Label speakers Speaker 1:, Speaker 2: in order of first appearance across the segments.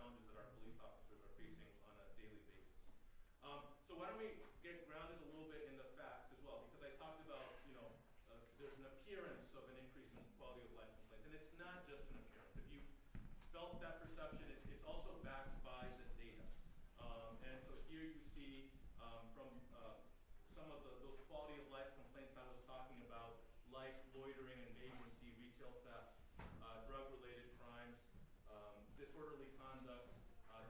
Speaker 1: challenges that our police officers are facing on a daily basis. me get grounded a little bit in the facts as well, because I talked about, there's an appearance of an increase in quality of life complaints, and it's not just an appearance. If you felt that perception, it's also backed by the data. And so here you see from some of those quality of life complaints I was talking about, like loitering and vagrancy, retail theft, drug-related crimes, disorderly conduct,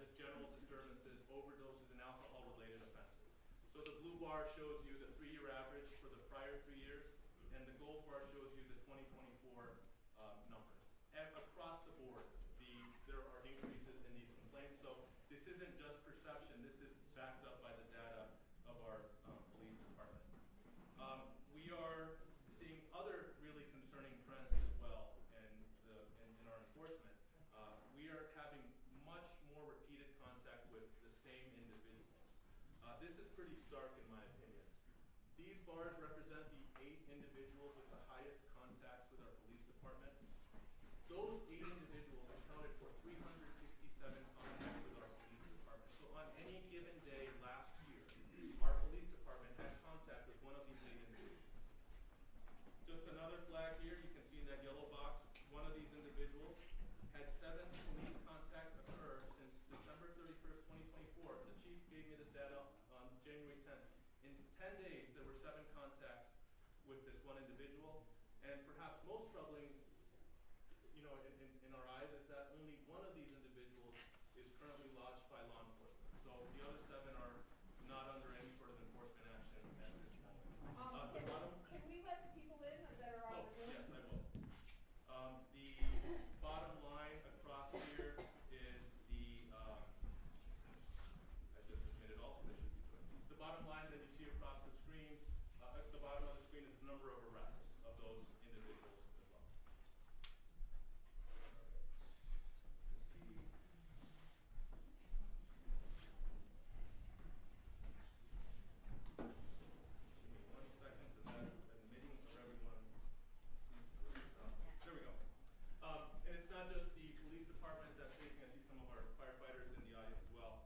Speaker 1: just general disturbances, overdoses, and alcohol-related offenses. So the blue bar shows you the 3-year average for the prior 3 years, and the gold bar shows you the 2024 numbers. And across the board, there are increases in these complaints. So this isn't just perception. This is backed up by the data of our police department. We are seeing other really concerning trends as well in our enforcement. We are having much more repeated contact with the same individuals. This is pretty stark in my opinion. These bars represent the 8 individuals with the highest contacts with our police department. Those 8 individuals accounted for 367 contacts with our police department. So on any given day last year, our police department had contact with one of these 8 individuals. Just another flag here, you can see in that yellow box, one of these individuals had 7 police contacts occur since December 31st, 2024. The chief gave me this data on January 10th. In 10 days, there were 7 contacts with this one individual. And perhaps most troubling, in our eyes, is that only one of these individuals is currently lodged by law enforcement. So the other 7 are not under any sort of enforcement action at this moment.
Speaker 2: Can we let the people in that are on the
Speaker 1: Yes, I will. The bottom line across here is I just admitted also this should be good. The bottom line that you see across the screen, at the bottom of the screen is the number of arrests of those individuals as well. There we go. And it's not just the police department that's facing. I see some of our firefighters in the audience as well.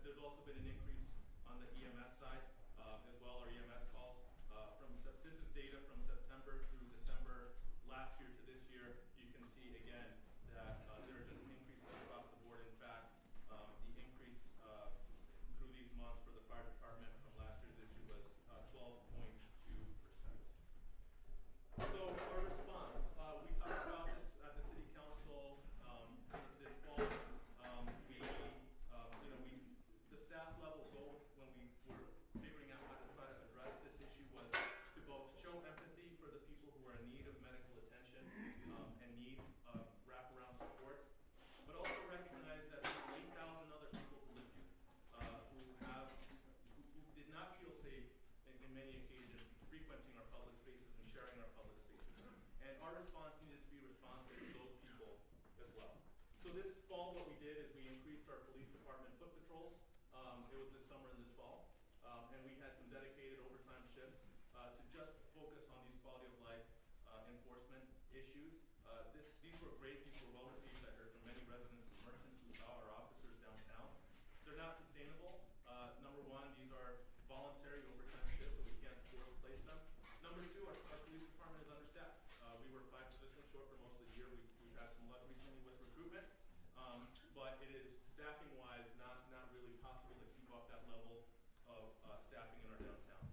Speaker 1: There's also been an increase on the EMS side as well, our EMS calls. This is data from September through December last year to this year. You can see again that there are just increases across the board. In fact, the increase through these months for the fire department from last year to this year was 12.2%. So our response, we talked about this at the city council this fall. The staff level goal when we were figuring out how to try to address this issue was to both show empathy for the people who are in need of medical attention and need wraparound supports, but also recognize that there are 8,000 other people who live here who did not feel safe in many occasions frequenting our public spaces and sharing our public spaces. And our response needed to be responsive to those people as well. So this fall what we did is we increased our police department foot patrols. It was this summer and this fall. And we had some dedicated overtime shifts to just focus on these quality of life enforcement issues. These were great. These were well received. I heard from many residents and merchants who saw our officers downtown. They're not sustainable. Number one, these are voluntary overtime shifts, so we can't force place them. Number two, our police department is understaffed. We were 5 positions short for most of the year. We've had some luck recently with recruitment, but it is staffing-wise not really possible to keep up that level of staffing in our downtown.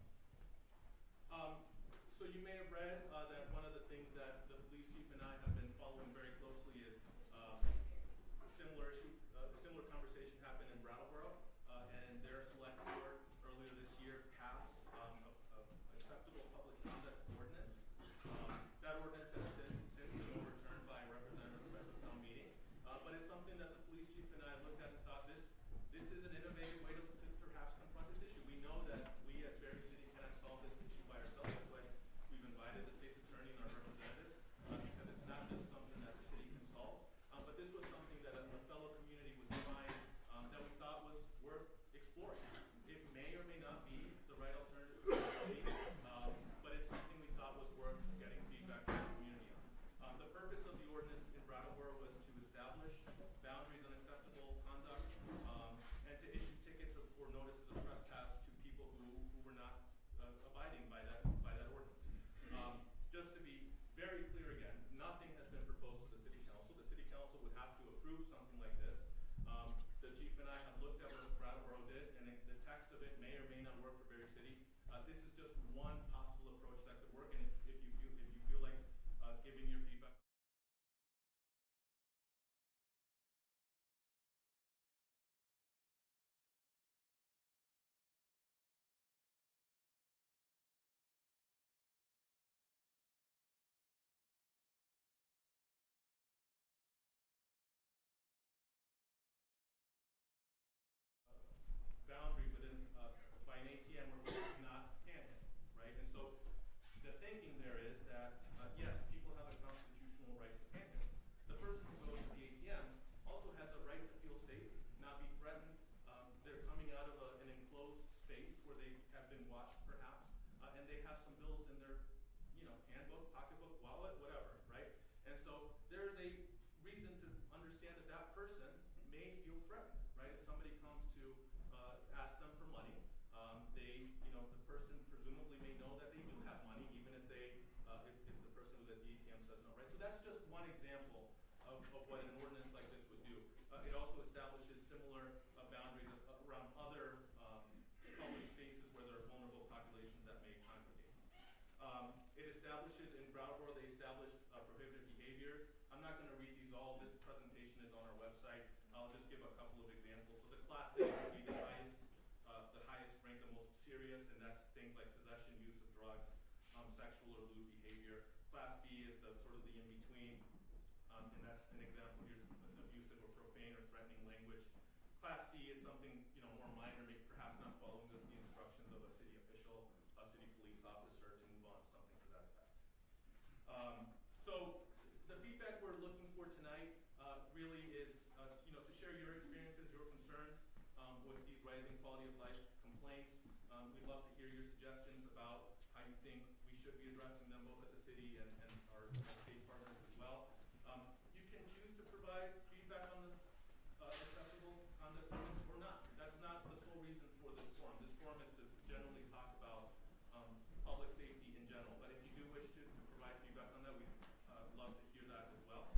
Speaker 1: So you may have read that one of the things that the police chief and I have been following very closely is a similar conversation happened in Brattleboro, and their select board earlier this year passed acceptable public conduct ordinance. That ordinance has since been overturned by a representative special town meeting, but it's something that the police chief and I looked at and thought this is an innovative way to perhaps confront this issue. We know that we as Berry City cannot solve this issue by ourselves. That's why we've invited the state's attorney and our representatives because it's not just something that the city can solve, but this was something that a fellow community been watched perhaps, and they have some bills in their, handbook, pocketbook, wallet, whatever, right? And so there's a reason to understand that that person may feel threatened, right? If somebody comes to ask them for money, the person presumably may know that they do have money, even if if the person who's at the ATM says no, right? So that's just one example of what an ordinance like this would do. It also establishes similar boundaries around other public spaces where there are vulnerable populations that may congregate. It establishes, in Brattleboro, they established prohibited behaviors. I'm not going to read these all. This presentation is on our website. I'll just give a couple of examples. So the Class A would be the highest rank, the most serious, and that's things like possession, use of drugs, sexual or lewd behavior. Class B is the sort of the in-between, and that's an example. Here's abusive or profane or threatening language. Class C is something more minor, maybe perhaps not following the instructions of a city official, a city police officer to move on, something to that effect. So the feedback we're looking for tonight really is to share your experiences, your concerns with these rising quality of life complaints. We'd love to hear your suggestions about how you think we should be addressing them, both at the city and our state partners as well. You can choose to provide feedback on the accessible conduct ordinance or not. That's not the sole reason for this forum. This forum is to generally talk about public safety in general. But if you do wish to provide feedback on that, we'd love to hear that as well.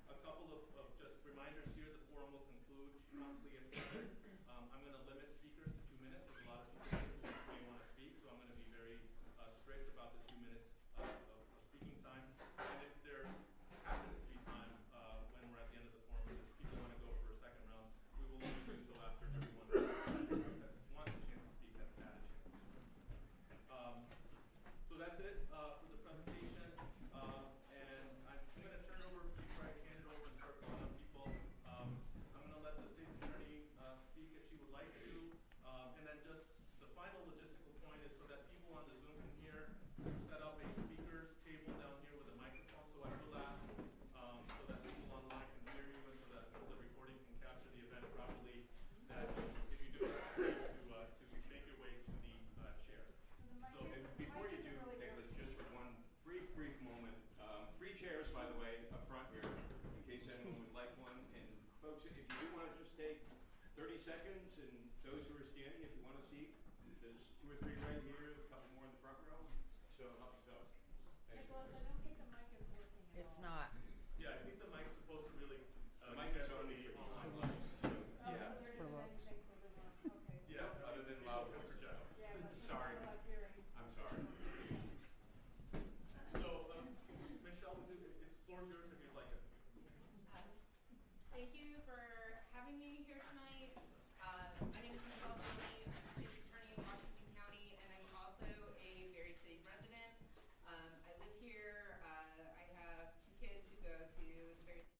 Speaker 1: A couple of just reminders here. The forum will conclude promptly at 7. I'm going to limit speakers to 2 minutes. There's a lot of people who may want to speak, so I'm going to be very strict about the 2 minutes of speaking time. And if there happens to be time when we're at the end of the forum, if people want to go for a second round, we will only do so after everyone wants a chance to speak has had a chance to speak. So that's it for the presentation. And I'm going to turn over, before I hand it over and start calling on people, I'm going to let the state's attorney speak if she would like to. And then just the final logistical point is so that people on the Zoom can hear, set up a speaker's table down here with a microphone. So I will ask so that people online can hear you and so that the recording can capture the event properly, that if you do have to make your way to the chair. So
Speaker 3: And before you do, Nicholas, just for one brief moment, free chairs, by the way, up front here, in case anyone would like one. And folks, if you do want to just take 30 seconds, and those who are standing, if you want a seat, there's 2 or 3 right here, a couple more in the front row. So help yourself. Thank you.
Speaker 2: Nicholas, I don't think the mic is working at
Speaker 4: It's
Speaker 2: all.
Speaker 4: not.
Speaker 1: Yeah, I think the mic's supposed to really
Speaker 3: mic is
Speaker 1: on
Speaker 3: only
Speaker 1: the
Speaker 3: for
Speaker 1: online
Speaker 3: looks.
Speaker 1: line.
Speaker 2: Oh,
Speaker 3: Yeah.
Speaker 2: so there isn't anything for the one, okay.
Speaker 1: Yeah, other than loud and project.
Speaker 2: Yeah, but
Speaker 3: Sorry.
Speaker 2: people are hearing.
Speaker 3: I'm sorry.
Speaker 1: So, Michelle, it's floor is yours if you'd like it.
Speaker 5: Thank you for having me here tonight. My name is Michelle Foley. I'm the state's attorney in Washington County, and I'm also a Berry City resident. I live here. I have 2 kids who go to the Berry City.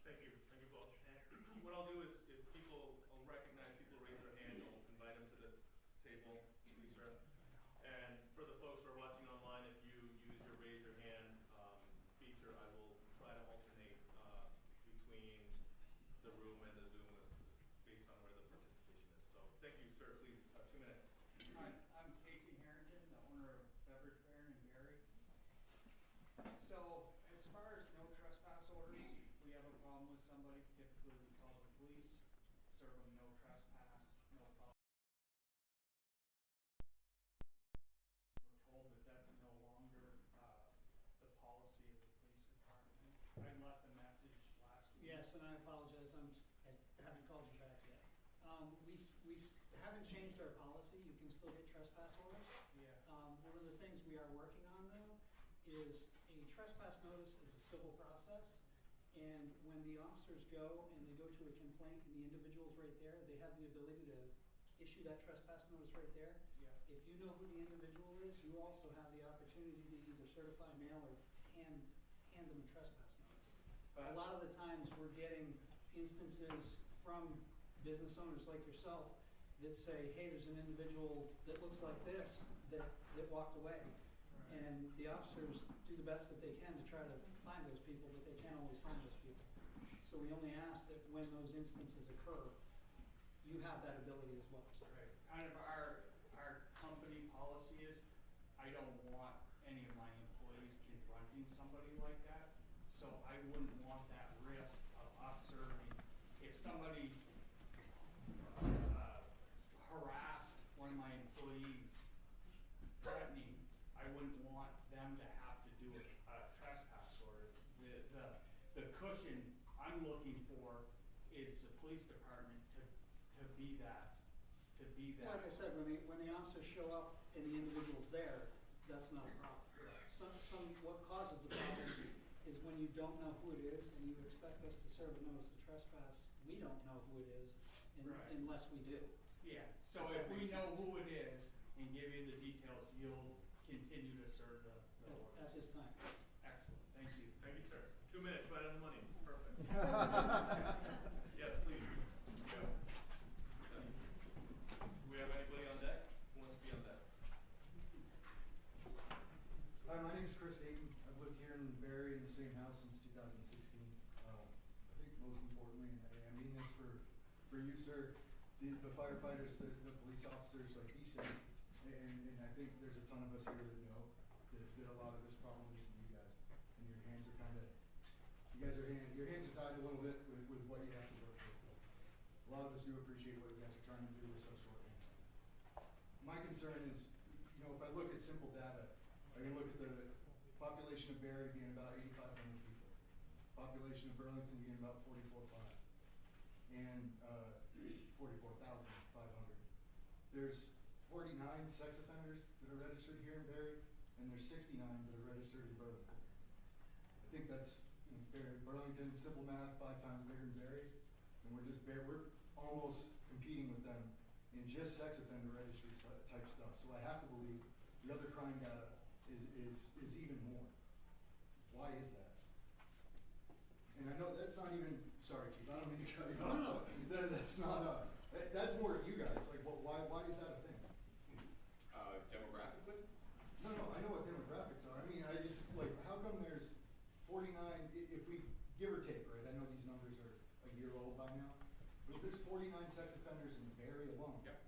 Speaker 1: Thank you both. And what I'll do is, if people, I'll recognize people raise their hand, I'll invite them to the table, Lisa. And for the folks who are watching online, if you use your raise your hand feature, I will try to alternate between the room and the Zoom based on where the participation is. So thank you, sir. Please, 2 minutes.
Speaker 6: Hi, I'm Casey Harrington, the owner of Beverage Fair in Gary. So, as far as no trespass orders, we have a problem with somebody, typically we call the police, serve them no trespass, no problem.
Speaker 4: We haven't changed our policy. You can still get trespass orders.
Speaker 6: Yeah.
Speaker 4: One of the things we are working on though is a trespass notice is a civil process. And when the officers go and they go to a complaint and the individual's right there, they have the ability to issue that trespass notice right there.
Speaker 6: Yeah.
Speaker 4: If you know who the individual is, you also have the opportunity to either certify mail or hand them a trespass notice. A lot of the times we're getting instances from business owners like yourself that say, hey, there's an individual that looks like this that walked away.
Speaker 6: Right.
Speaker 4: And the officers do the best that they can to try to find those people, but they can't always find those people. So we only ask that when those instances occur, you have that ability as well.
Speaker 6: Right. Kind of our company policy is, I don't want any of my employees confronting somebody like that. So I wouldn't want that risk of us serving. If somebody harassed one of my employees, threatening, I wouldn't want them to have to do a trespass order. The cushion I'm looking for is the police department to be that.
Speaker 4: Like I said, when the officers show up and the individual's there, that's not a problem. What causes the problem is when you don't know who it is and you expect us to serve a notice of trespass, we don't know who it is
Speaker 6: Right.
Speaker 4: unless we do.
Speaker 6: Yeah, so if we know who it is and give you the details, you'll continue to serve the orders.
Speaker 4: At this time.
Speaker 6: Excellent, thank you.
Speaker 1: Thank you, sir. 2 minutes, right on the money. Perfect. Yes, please. Go. Do we have anybody on deck? Who wants to be on deck?
Speaker 7: Hi, my name is Chris Hayden. I've lived here in Barry in the same house since 2016. I think most importantly, and I mean this for you, sir, the firefighters, the police officers, like he said, and I think there's a ton of us here that know that a lot of this problem is you guys. And your hands are your hands are tied a little bit with what you have to work with. A lot of us do appreciate what you guys are trying to do with such short hands. My concern is, if I look at simple data, I can look at the population of Barry being about 8,500 people. Population of Burlington being about 44,500. And 44,500. There's 49 sex offenders that are registered here in Barry, and there's 69 that are registered in Burlington. I think that's Burlington, simple math, 5 times bigger than Barry, and we're almost competing with them in just sex offender registry type stuff. So I have to believe the other crime data is even more. Why is that? And I know that's not even, sorry Keith, I don't mean to cut you off, but that's not that's more you guys, like why is that a thing?
Speaker 3: Demographically?
Speaker 7: No, I know what demographics are. I mean, I just, how come there's 49, if we, give or take, right, I know these numbers are a year old by now, but there's 49 sex offenders in Barry alone.
Speaker 3: Yep.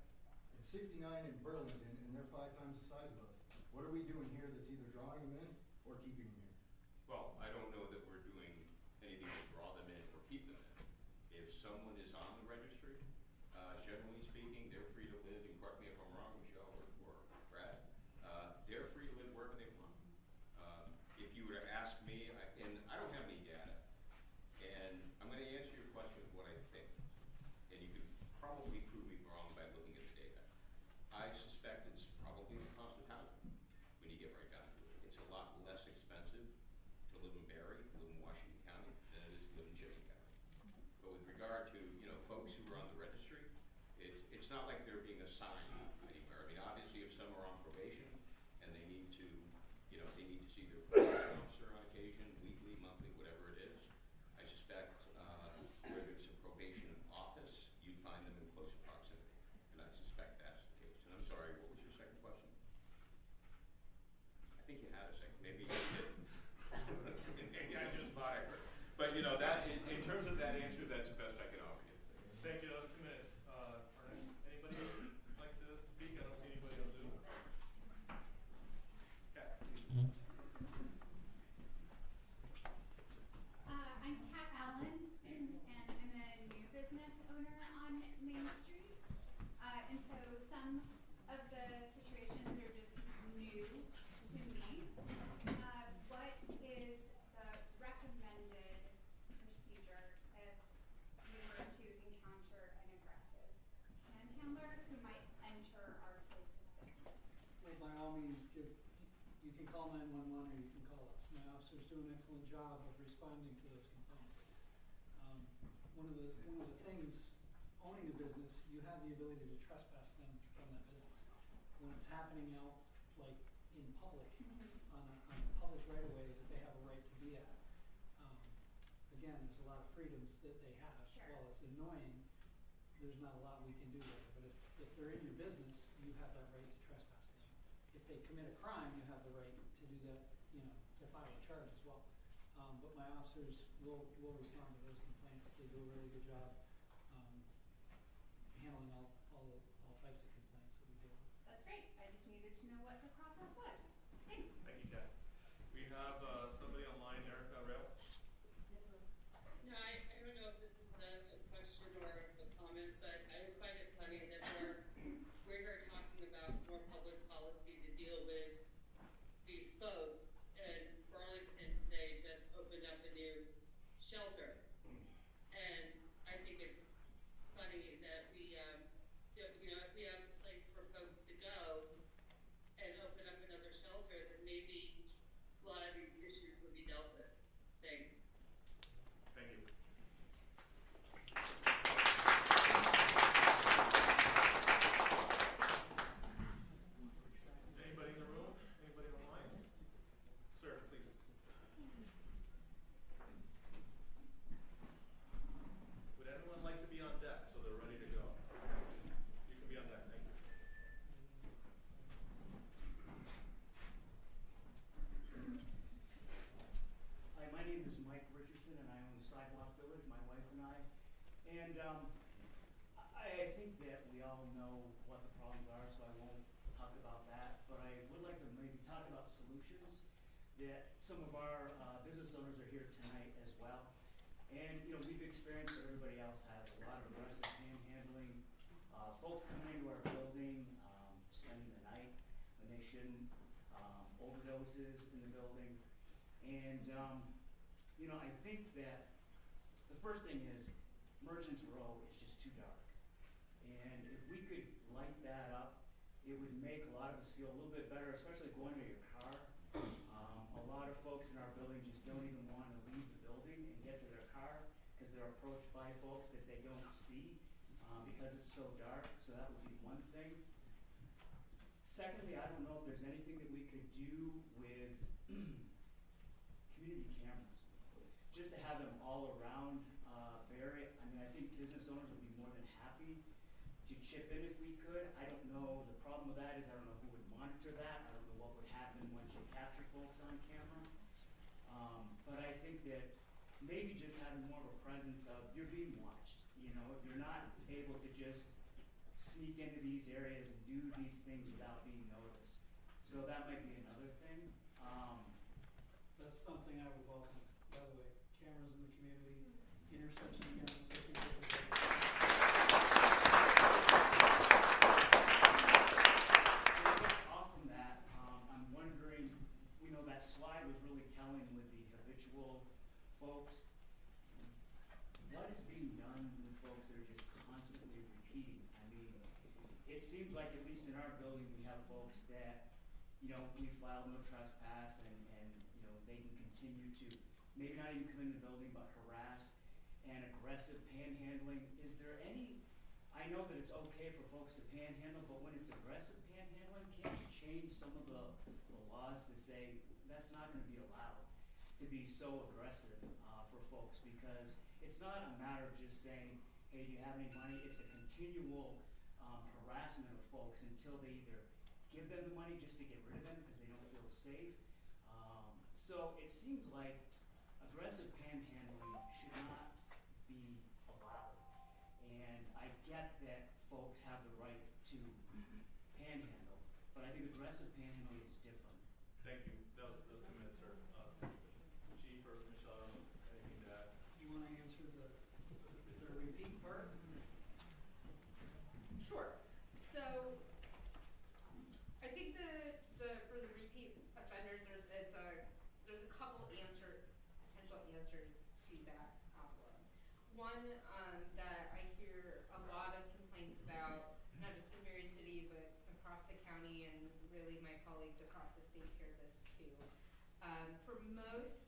Speaker 7: And 69 in Burlington, and they're 5 times the size of us. What are we doing here that's either drawing them in or keeping them here?
Speaker 3: Well, I don't know that we're doing anything to draw them in or keep them in. If someone is on the registry, generally speaking, they're free to live, and correct me if I'm wrong, Michelle or Brad, they're free to live wherever they want. If you were to ask me, and I don't have any data, and I'm going to answer your question with what I think, and you could probably prove me wrong by looking at the data. I suspect it's probably the cost of housing when you get right down to it. It's a lot less expensive to live in Barry, to live in Washington County, than it is to live in Chittenden County. But with regard to, folks who are on the registry, it's not like they're being assigned anywhere. I mean, obviously, if some are on probation and they need to, they need to see their probation officer on occasion, weekly, monthly, whatever it is, I suspect where there's a probation office, you'd find them in closer proximity. And I suspect that's the case. And I'm sorry, what was your second question? I think you had a second. Maybe you didn't. Maybe I just thought I heard. But, that in terms of that answer, that's the best I can offer you.
Speaker 1: Thank you, that was 2 minutes. Anybody like to speak? I don't see anybody on Zoom. Kat, please.
Speaker 8: I'm Kat Allen, and I'm a new business owner on Main Street. And so some of the enter our place of business.
Speaker 4: Well, by all means, you can call 911 or you can call us. My officers do an excellent job of responding to those complaints. One of the things, owning a business, you have the ability to trespass them from that business. When it's happening out, like, in public, on a public right of way that they have a right to be at. Again, there's a lot of freedoms that they have.
Speaker 8: Sure.
Speaker 4: While it's annoying, there's not a lot we can do there. But if they're in your business, you have that right to trespass them. If they commit a crime, you have the right to do that, to file a charge as well. But my officers will respond to those complaints. They do a really good job handling all types of complaints that we do.
Speaker 5: That's great. I just needed to know what the process was. Thanks.
Speaker 1: Thank you, Kat. We have somebody online, Erica Rail.
Speaker 9: No, I don't know if this is a question or a comment, but I find it funny that we're here talking about more public policy to deal with these folks, and Burlington today just opened up a new shelter. And I think it's funny that we, if we have a place for folks to go and open up another shelter, then maybe a lot of these issues would be dealt with. Thanks.
Speaker 1: Thank you. Anybody in the room? Anybody online? Sir, please. Would anyone like to be on deck so they're ready to go? You can be on deck. Thank you.
Speaker 10: Hi, my name is Mike Richardson, and I own Sidewalk Village, my wife and I. And I think that we all know what the problems are, so I won't talk about that. But I would like to maybe talk about solutions that some of our business owners are here tonight as well. And, we've experienced what everybody else has, a lot of aggressive panhandling, folks coming into our building, spending the night when they shouldn't, overdoses in the building. And, I think that the first thing is Merchants Row is just too dark. And if we could light that up, it would make a lot of us feel a little bit better, especially going to your car. A lot of folks in our building just don't even want to leave the building and get to their car because they're approached by folks that they don't see because it's so dark. So that would be one thing. Secondly, I don't know if there's anything that we could do with community cameras, just to have them all around Barry. I mean, I think business owners would be more than happy to chip in if we could. I don't know, the problem with that is I don't know who would monitor that. I don't know what would happen once you capture folks on camera. But I think that maybe just having more of a presence of you're being watched. If you're not able to just sneak into these areas and do these things without being noticed. So that might be another thing.
Speaker 4: That's something I would welcome, by the way. Cameras in the community, intersection cameras, I think that would be
Speaker 10: Off from that, I'm wondering, that slide was really telling with the habitual folks. What is being done with folks that are just constantly repeating? I mean, it seems like at least in our building, we have folks that, we filed no trespass and they can continue to maybe not even come in the building, but harass and aggressive panhandling. Is there any, I know that it's okay for folks to panhandle, but when it's aggressive panhandling, can't you change some of the laws to say that's not going to be allowed to be so aggressive for folks? Because it's not a matter of just saying, hey, do you have any money? It's a continual harassment of folks until they either give them the money just to get rid of them because they don't feel safe. So it seems like aggressive panhandling should not be allowed. And I get that folks have the right to panhandle, but I think aggressive panhandling is different.
Speaker 1: Thank you. That was 2 minutes, sir. Chief or Michelle, anything to add?
Speaker 4: You want to answer the repeat part?
Speaker 5: Sure. So, I think for the repeat offenders, there's a couple potential answers to that problem. One that I hear a lot of complaints about, not just in Berry City, but County and really my colleagues across the state hear this too. For most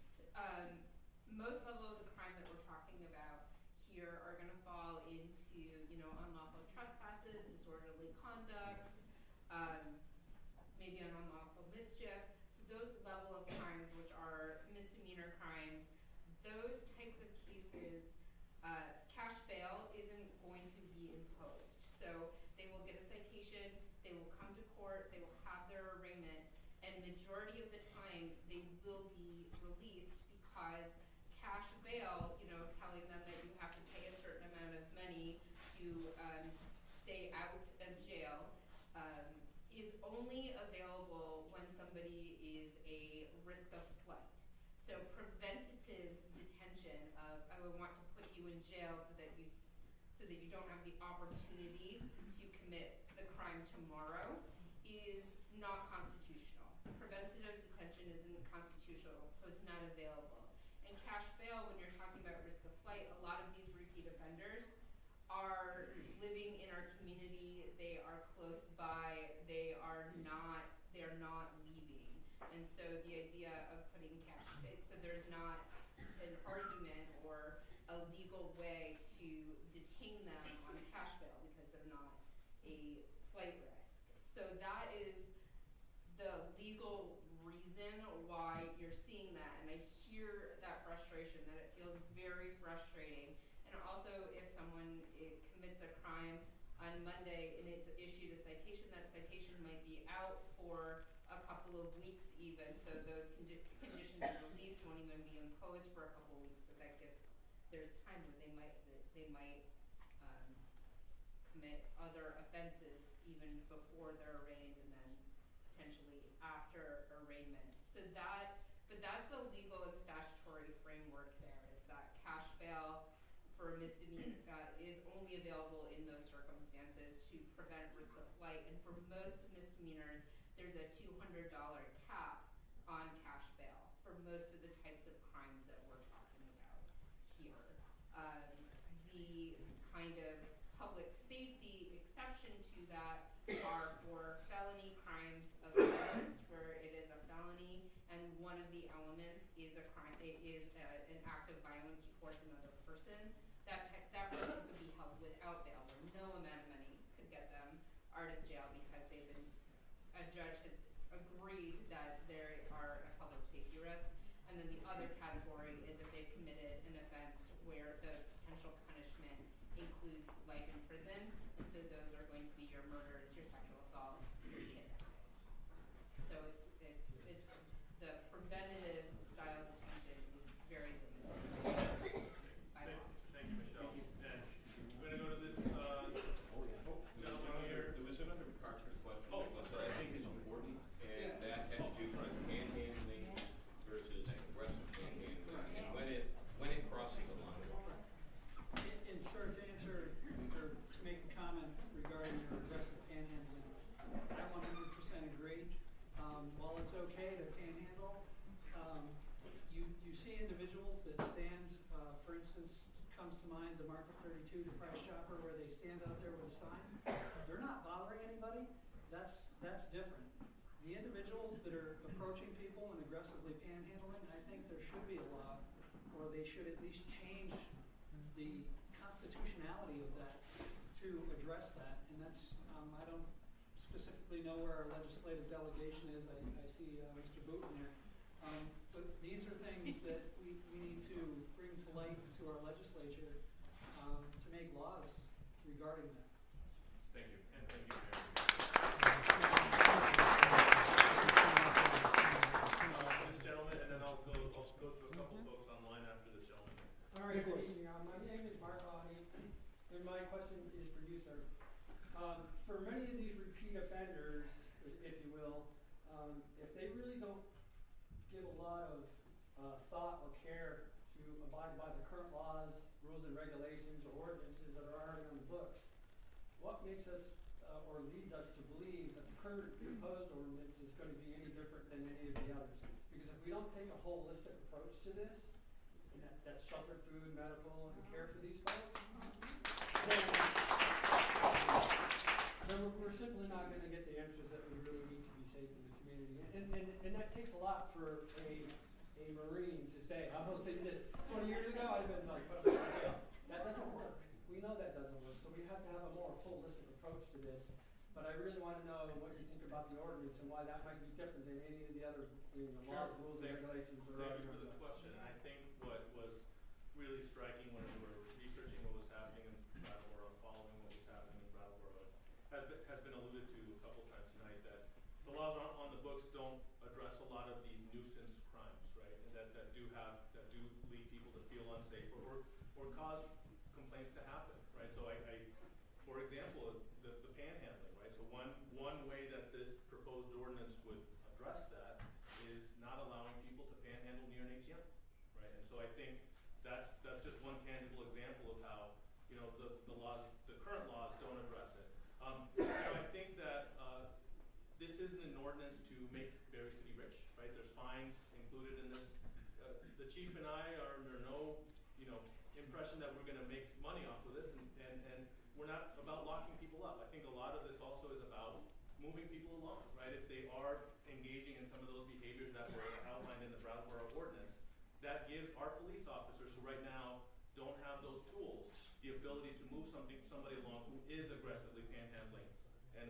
Speaker 5: level of the crime that we're talking about here are gonna fall into, unlawful trespasses, disorderly conduct, maybe an unlawful mischief. So those level of crimes, which are misdemeanor crimes, those types of cases, cash bail isn't going to be imposed. So they will get a citation, they will come to court, they will have their arraignment, and majority of the time they will be released because cash bail, telling them that you have to pay a certain amount of money to stay out of jail, is only available when somebody is a risk of flight. So preventative detention of, I would want to put you in jail so that you don't have the opportunity to commit the crime tomorrow is not constitutional. Preventative detention isn't constitutional, so it's not available. And cash bail, when you're talking about risk of flight, a lot of these repeat offenders are living in our community, they are close by, they are not leaving. And so the idea of putting so there's not an argument or a legal way to detain them on a cash bail because they're not a flight risk. So that is the legal reason why you're seeing that, and I hear that frustration, that it feels very frustrating. And also, if someone commits a crime on Monday and is issued a citation, that citation might be out for a couple of weeks even, so those conditions of release won't even be imposed for a couple of weeks, so that there's time where they might commit other offenses even before they're arraigned and then potentially after arraignment. But that's the legal and statutory framework there, is that cash bail for misdemeanor is only available in those circumstances to prevent risk of flight. And for most misdemeanors, there's a $200 cap on cash bail for most of the types of crimes that we're talking about here. The kind of public safety exception to that are for felony crimes of violence, where it is a felony and one of the elements is a crime. It is an act of violence towards another person. That person could be held without bail, where no amount of money could get them out of jail because a judge has agreed that they are a public safety risk. And then the other category is if they've committed an offense where the potential punishment includes life in prison, and so those are going to be your murders, your sexual assaults, your kidnapping. So it's the preventative style detention is very limited by law.
Speaker 1: Thank you, Michelle. And we're gonna go to this gentleman here.
Speaker 3: There was another part to the question that I think is important, and that has to do with panhandling versus aggressive panhandling, and when it crosses the line.
Speaker 4: And sir, to answer or to make a comment regarding your aggressive panhandling, I 100% agree. While it's okay to panhandle, you see individuals that stand, for instance, comes to mind the Market 32, the Price Chopper, where they stand out there with a sign. They're not bothering anybody. That's different. The individuals that are approaching people and aggressively panhandling, I think there should be a law, or they should at least change the constitutionality of that to address that. And that's, I don't specifically know where our legislative delegation is. I see Mr. Booton here. But these are things that we need to bring to light to our legislature to make laws regarding that.
Speaker 1: Thank you, and thank you, Mayor. This gentleman, and then I'll go to a couple folks online after this gentleman.
Speaker 11: All right, good evening. My name is Mark Audie, and my question is for you, sir. For many of these repeat offenders, if you will, if they really don't give a lot of thought or care to abide by the current laws, rules and regulations, or ordinances that are already on the books, what makes us or leads us to believe that the current proposed ordinance is going to be any different than any of the others? Because if we don't take a holistic approach to this, and that's shelter, food, medical, and care for these folks, then we're simply not gonna get the answers that we really need to be safe in the community. And that takes a lot for a Marine to say. I will say this, 20 years ago, I'd have been like, put up in jail. That doesn't work. We know that doesn't work, so we have to have a more holistic approach to this. But I really want to know what you think about the ordinance and why that might be different than any of the other, laws, rules, and regulations that are
Speaker 1: Thank you
Speaker 11: already
Speaker 1: for the
Speaker 11: on.
Speaker 1: question. I think what was really striking when we were researching what was happening in Brattleboro, following what was happening in Brattleboro, has been alluded to a couple times tonight, that the laws on the books don't address a lot of these nuisance crimes, right? And that do lead people to feel unsafe or cause complaints to happen, right? So for example, the panhandling, right? So one way that this proposed ordinance would address that is not allowing people to panhandle near an ATM, right? And so I think that's just one tangible example of how, the current laws don't address it. I think that this isn't an ordinance to make Berry City rich, right? There's fines included in this. The chief and I are under no, impression that we're gonna make money off of this, and we're not about locking people up. I think a lot of this also is about moving people along, right? If they are engaging in some of those behaviors that were outlined in the Brattleboro ordinance, that gives our police officers who right now don't have those tools the ability to move somebody along who is aggressively panhandling and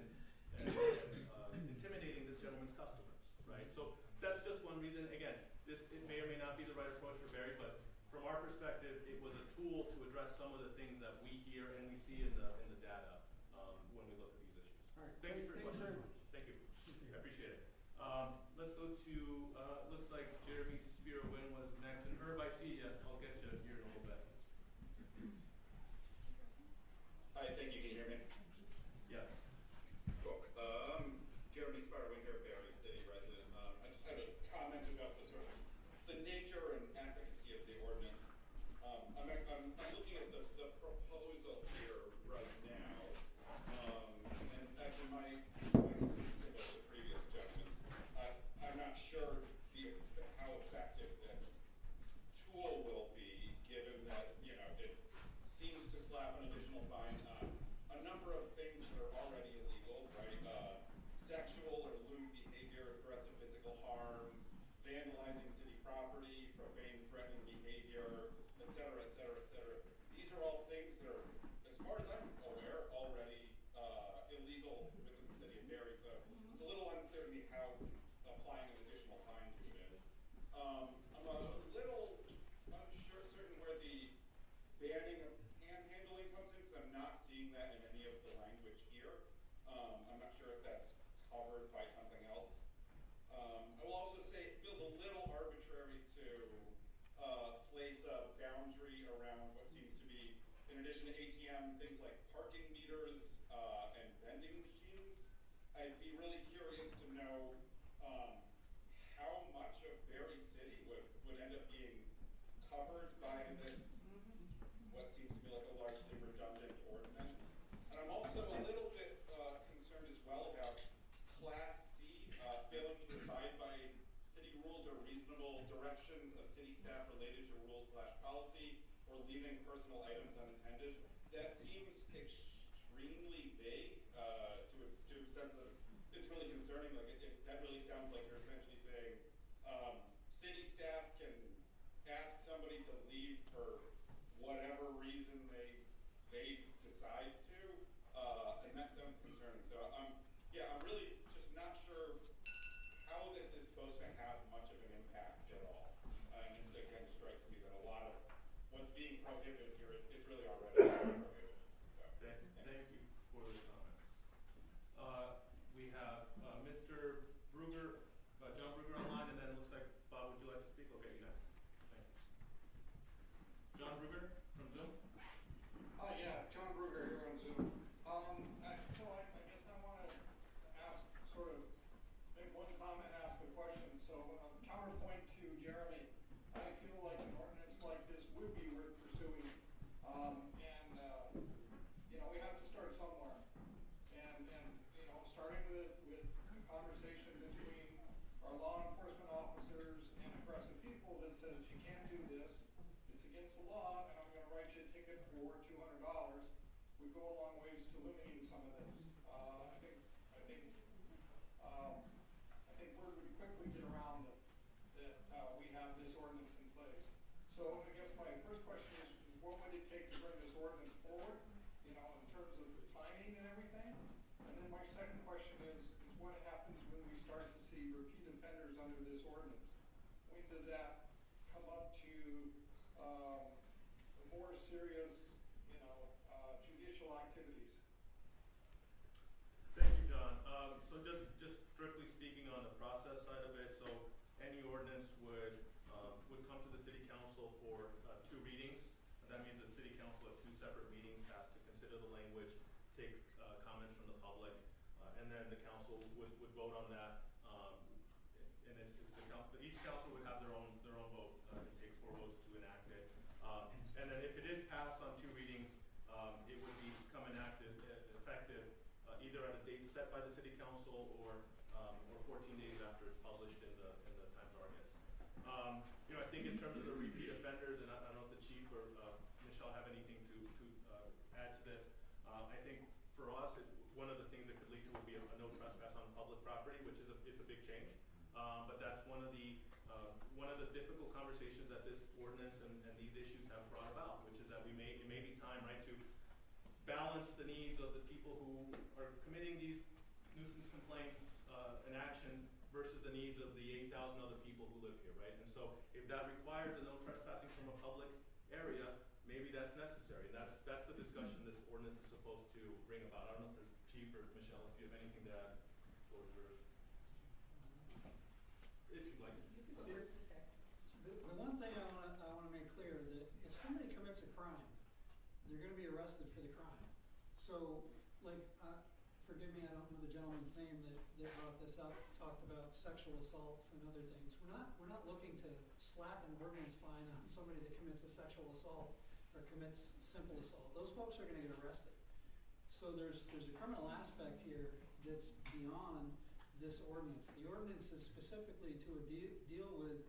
Speaker 1: intimidating this gentleman's customers, right? So that's just one reason. Again, it may or may not be the right approach for Barry, but from our perspective, it was a tool to address some of the things that we hear and we see in the data when we look at these issues.
Speaker 11: All right.
Speaker 1: Thank you for your
Speaker 11: Thank you very
Speaker 1: question.
Speaker 11: much.
Speaker 1: Thank you. I appreciate it. Let's go to looks like Jeremy Spiro-Wynn was next, and Herb, I see you. I'll get you here in a little bit.
Speaker 12: Hi, thank you. Can you hear me?
Speaker 1: Yes.
Speaker 12: Cool. Jeremy Spiro-Wynn here, Berry City resident. I just had a comment about the sort of the nature and efficacy of the ordinance. I'm looking at the proposal here right now, and actually my conclusion about the previous gentleman. I'm not sure how effective this tool will be, given that it seems to slap an additional fine on a number of things that are already illegal, right? Sexual or lewd behavior, threats of physical harm, vandalizing city property, profane, threatening behavior, et cetera, et cetera, et cetera. These are all things that are, as far as I'm aware, already illegal within the city of Berry. So it's a little unclear to me how applying an additional fine to it is. I'm a little unsure, certain where the banning of panhandling comes in, because I'm not seeing that in any of the language here. I'm not sure if that's covered by something else. I will also say it feels a little arbitrary to place a boundary around what seems to be, in addition to ATM, things like parking meters and vending machines. I'd be really curious to know how much of Berry City would end up being covered by this, what seems to be like a largely redundant ordinance. And I'm also a little bit concerned as well about Class C, failing to abide by city rules or reasonable directions of city staff related to rules/policy, or leaving personal items unattended. That seems extremely vague to a sense that it's really concerning. Like that really sounds like you're essentially saying city staff can ask somebody to leave for whatever reason they decide to, and that sounds concerning. So I'm really just not sure how this is supposed to have much of an impact at all. And it again strikes me that a lot of what's being prohibited here is really already prohibited. So,
Speaker 1: Thank you for those comments. We have Mr. Bruger, John Bruger online, and then it looks like, Bob, would you like to speak? Okay, you next. Thank you. John Bruger from Zoom.
Speaker 13: Yeah, John Bruger here on Zoom. I guess I want to ask, sort of, make one comment, ask a question. So, counterpoint to Jeremy, I feel like an ordinance like this would be worth pursuing. We have to start somewhere. And starting with a conversation between our law enforcement officers and aggressive people that says you can't do this, it's against the law, and I'm going to write you a ticket for $200, would go a long ways to limiting some of this. I think think word would quickly get around that we have this ordinance in place. So I guess my first question is, what would it take to bring this ordinance forward, you know, in terms of the timing and everything? And then my second question is what happens when we start to see repeat offenders under this ordinance? When does that come up to more serious, you know, judicial activities?
Speaker 1: Thank you, John. So just strictly speaking on the process side of it, so any ordinance would come to the city council for 2 readings. That means the city council at 2 separate meetings has to consider the language, take comments from the public, and then the council would vote on that. And each council would have their own vote. It takes 4 votes to enact it. And then if it is passed on 2 readings, it would become effective either at a date set by the city council or 14 days after it's published in the Times Argus. You know, I think in terms of the repeat offenders, and I don't know if the chief or Michelle have anything to add to this. I think for us, one of the things that could lead to would be a no trespass on public property, which is it's a big change. But that's one of the difficult conversations that this ordinance and these issues have brought about, which is that it may be time, right, to balance the needs of the people who are committing these nuisance complaints and actions versus the needs of the 8,000 other people who live here, right? And so if that requires a no trespassing from a public area, maybe that's necessary. That's the discussion this ordinance is supposed to bring about. I don't know if there's Chief or Michelle, if you have anything to add. Or if you'd like.
Speaker 4: The one thing I want to make clear that if somebody commits a crime, they're going to be arrested for the crime. So, like, forgive me, I don't know the gentleman's name that brought this up, talked about sexual assaults and other things. We're not looking to slap an ordinance fine on somebody that commits a sexual assault or commits simple assault. Those folks are going to get arrested. So there's a criminal aspect here that's beyond this ordinance. The ordinance is specifically to deal with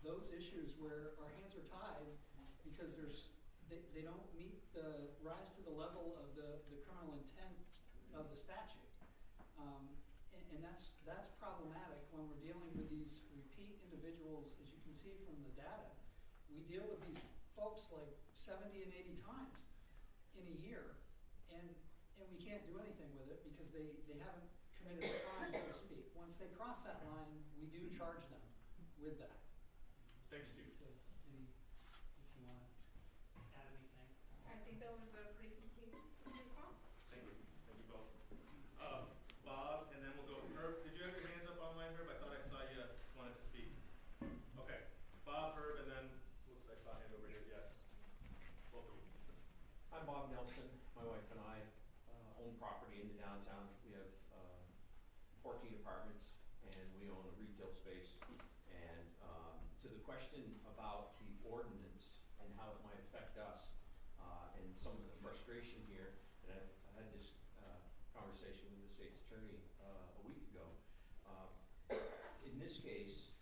Speaker 4: those issues where our hands are tied because they don't rise to the level of the criminal intent of the statute. And that's problematic when we're dealing with these repeat individuals. As you can see from the data, we deal with these folks like 70 and 80 times in a year, and we can't do anything with it because they haven't committed a crime, so to speak. Once they cross that line, we do charge them with that.
Speaker 1: Thanks, Chief.
Speaker 4: So, maybe if you want to add anything.
Speaker 5: I think that was a pretty complete response.
Speaker 1: Thank you. Thank you both. Bob, and then we'll go. Herb, did you have your hands up online, Herb? I thought I saw you wanted to speak. Okay. Bob, Herb, and then looks like I saw a hand over here. Yes. Both of you.
Speaker 14: I'm Bob Nelson. My wife and I own property in the downtown. We have 14 apartments, and we own a retail space. And to the question about the ordinance and how it might affect us, and some of the frustration here, and I had this conversation with the state's attorney a week ago. In this case,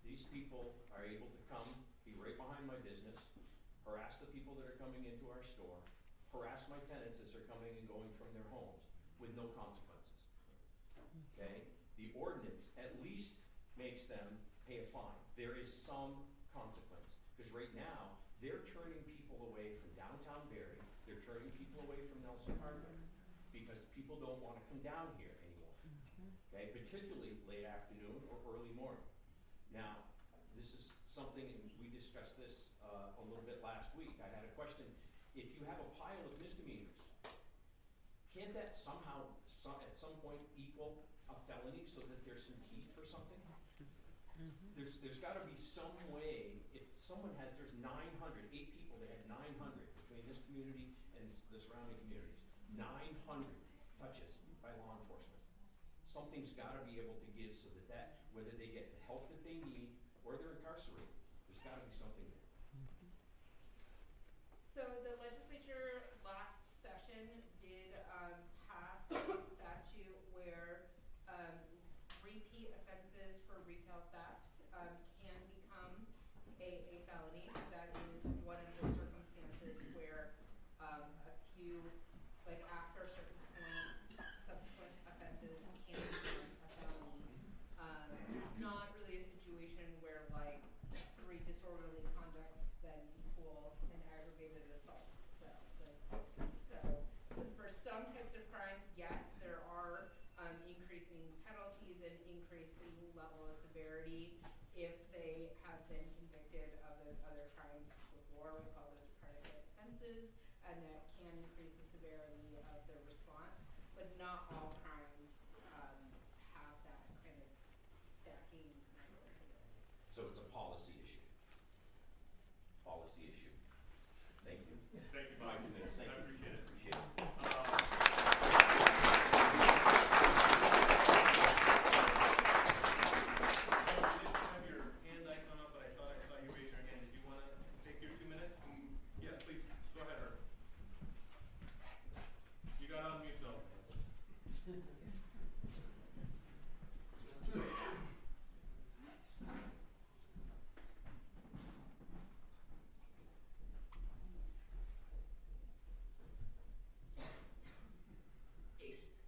Speaker 14: these people are able to come, be right behind my business, harass the people that are coming into our store, harass my tenants as they're coming and going from their homes with no consequences. Okay? The ordinance at least makes them pay a fine. There is some consequence. Because right now, they're turning people away from downtown Barrie, they're turning people away from Nelson Hardware, because people don't want to come down here anymore. Okay? Particularly late afternoon or early morning. Now, this is something, and we discussed this a little bit last week. I had a question. If you have a pile of misdemeanors, can't that somehow, at some point, equal a felony so that there's some teeth or something? There's got to be some way. If someone there's 8 people that have 900 between this community and the surrounding communities, 900 touches by law enforcement. Something's got to be able to give so that whether they get the help that they need or they're incarcerated, there's got to be something there.
Speaker 5: So the legislature last session did pass a statute where repeat offenses for retail theft can become a felony. That is one of the circumstances where a few, like after a certain point, subsequent offenses can become a felony. some types of crimes, yes, there are increasing penalties and increasing level of severity if they have been convicted of those other crimes before. We call those predicate offenses, and that can increase the severity of the response. But not all crimes have that kind of stacking kind of severity.
Speaker 14: So it's a policy issue. Policy issue. Thank you.
Speaker 1: Thank you,
Speaker 14: My
Speaker 1: Bob.
Speaker 14: 2 minutes, thank
Speaker 1: I
Speaker 14: you.
Speaker 1: appreciate it.
Speaker 14: Appreciate it.
Speaker 1: You didn't have your hand icon up, but I thought I saw you raise your hand. Did you want to take your 2 minutes? Yes, please. Go ahead, Herb. You got on mute though.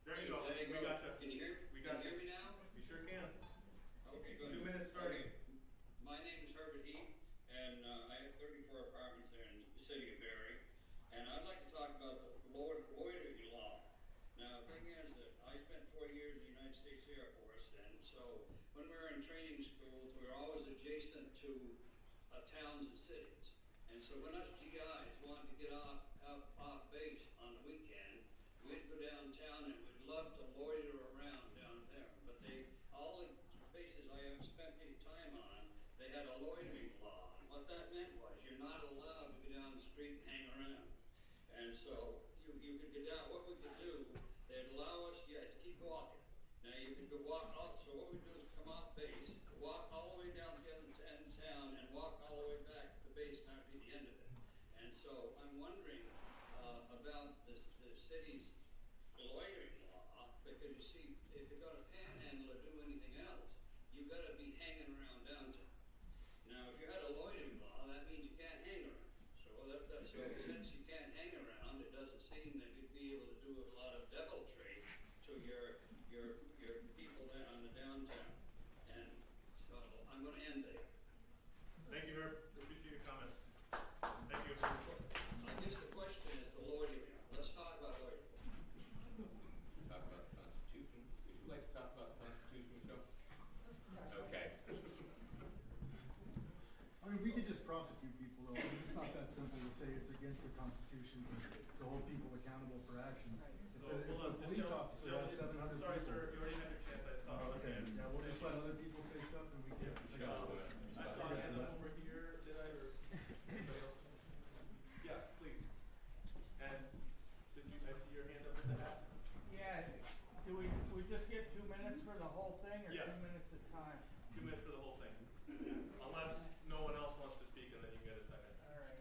Speaker 1: There you go.
Speaker 12: There you
Speaker 1: We
Speaker 12: go.
Speaker 1: gotcha.
Speaker 12: Can you hear?
Speaker 1: We got
Speaker 12: Can you
Speaker 1: you.
Speaker 12: hear me now?
Speaker 1: We sure can.
Speaker 12: Okay, good.
Speaker 1: 2 minutes starting.
Speaker 12: My name is Herbert Heath, and I have 34 apartments there in the city of Barry. And I'd like to talk about the loitering law. Now, the thing is that I spent 4 years in the United States Air Force, and so when we were in training schools, we were always adjacent to towns and cities. And so when us GIs wanted to get off base on the weekend, we'd go downtown and we'd love to loiter around down there. But all the bases I have spent any time on, they had a loitering law. And what that meant was you're not allowed to go down the street and hang around. And so you could get down, what we could do, they'd allow us, you had to keep walking. Now you could go walk up, so what we do is come off base, walk all the way down to the other end of town, and walk all the way back to the base, and that'd be the end of it. And so I'm wondering about the city's loitering law, because you see, if you're gonna panhandle or do anything else, you've gotta be hanging around downtown. Now, if you had a loitering law, that means you can't hang around. So since you can't hang around, it doesn't seem that you'd be able to do a lot of deviltry to your people there on the downtown. And so I'm gonna end there.
Speaker 1: Thank you, Herb. Appreciate your comments. Thank you.
Speaker 12: I guess the question is the loitering. Let's talk about loitering.
Speaker 3: Talk about the Constitution. Would you like to talk about the Constitution, Michelle? Okay.
Speaker 7: I mean, we could just prosecute people though. I mean, it's not that simple to say it's against the Constitution to hold people accountable for actions.
Speaker 1: So,
Speaker 7: If
Speaker 1: hold on.
Speaker 7: a police officer has 700
Speaker 1: Sorry,
Speaker 7: people.
Speaker 1: sir. You already had your chance. I thought.
Speaker 7: Oh, okay, yeah, we'll just let other people say stuff and we can.
Speaker 1: I saw a hand up over here. Did I or anybody else? Yes, please. And I see your hand up in the hat.
Speaker 6: Yeah, do we just get 2 minutes for the whole thing, or
Speaker 1: Yes.
Speaker 6: 2 minutes at a time?
Speaker 1: 2 minutes for the whole thing. Unless no one else wants to speak, and then you can get a second.
Speaker 6: All right.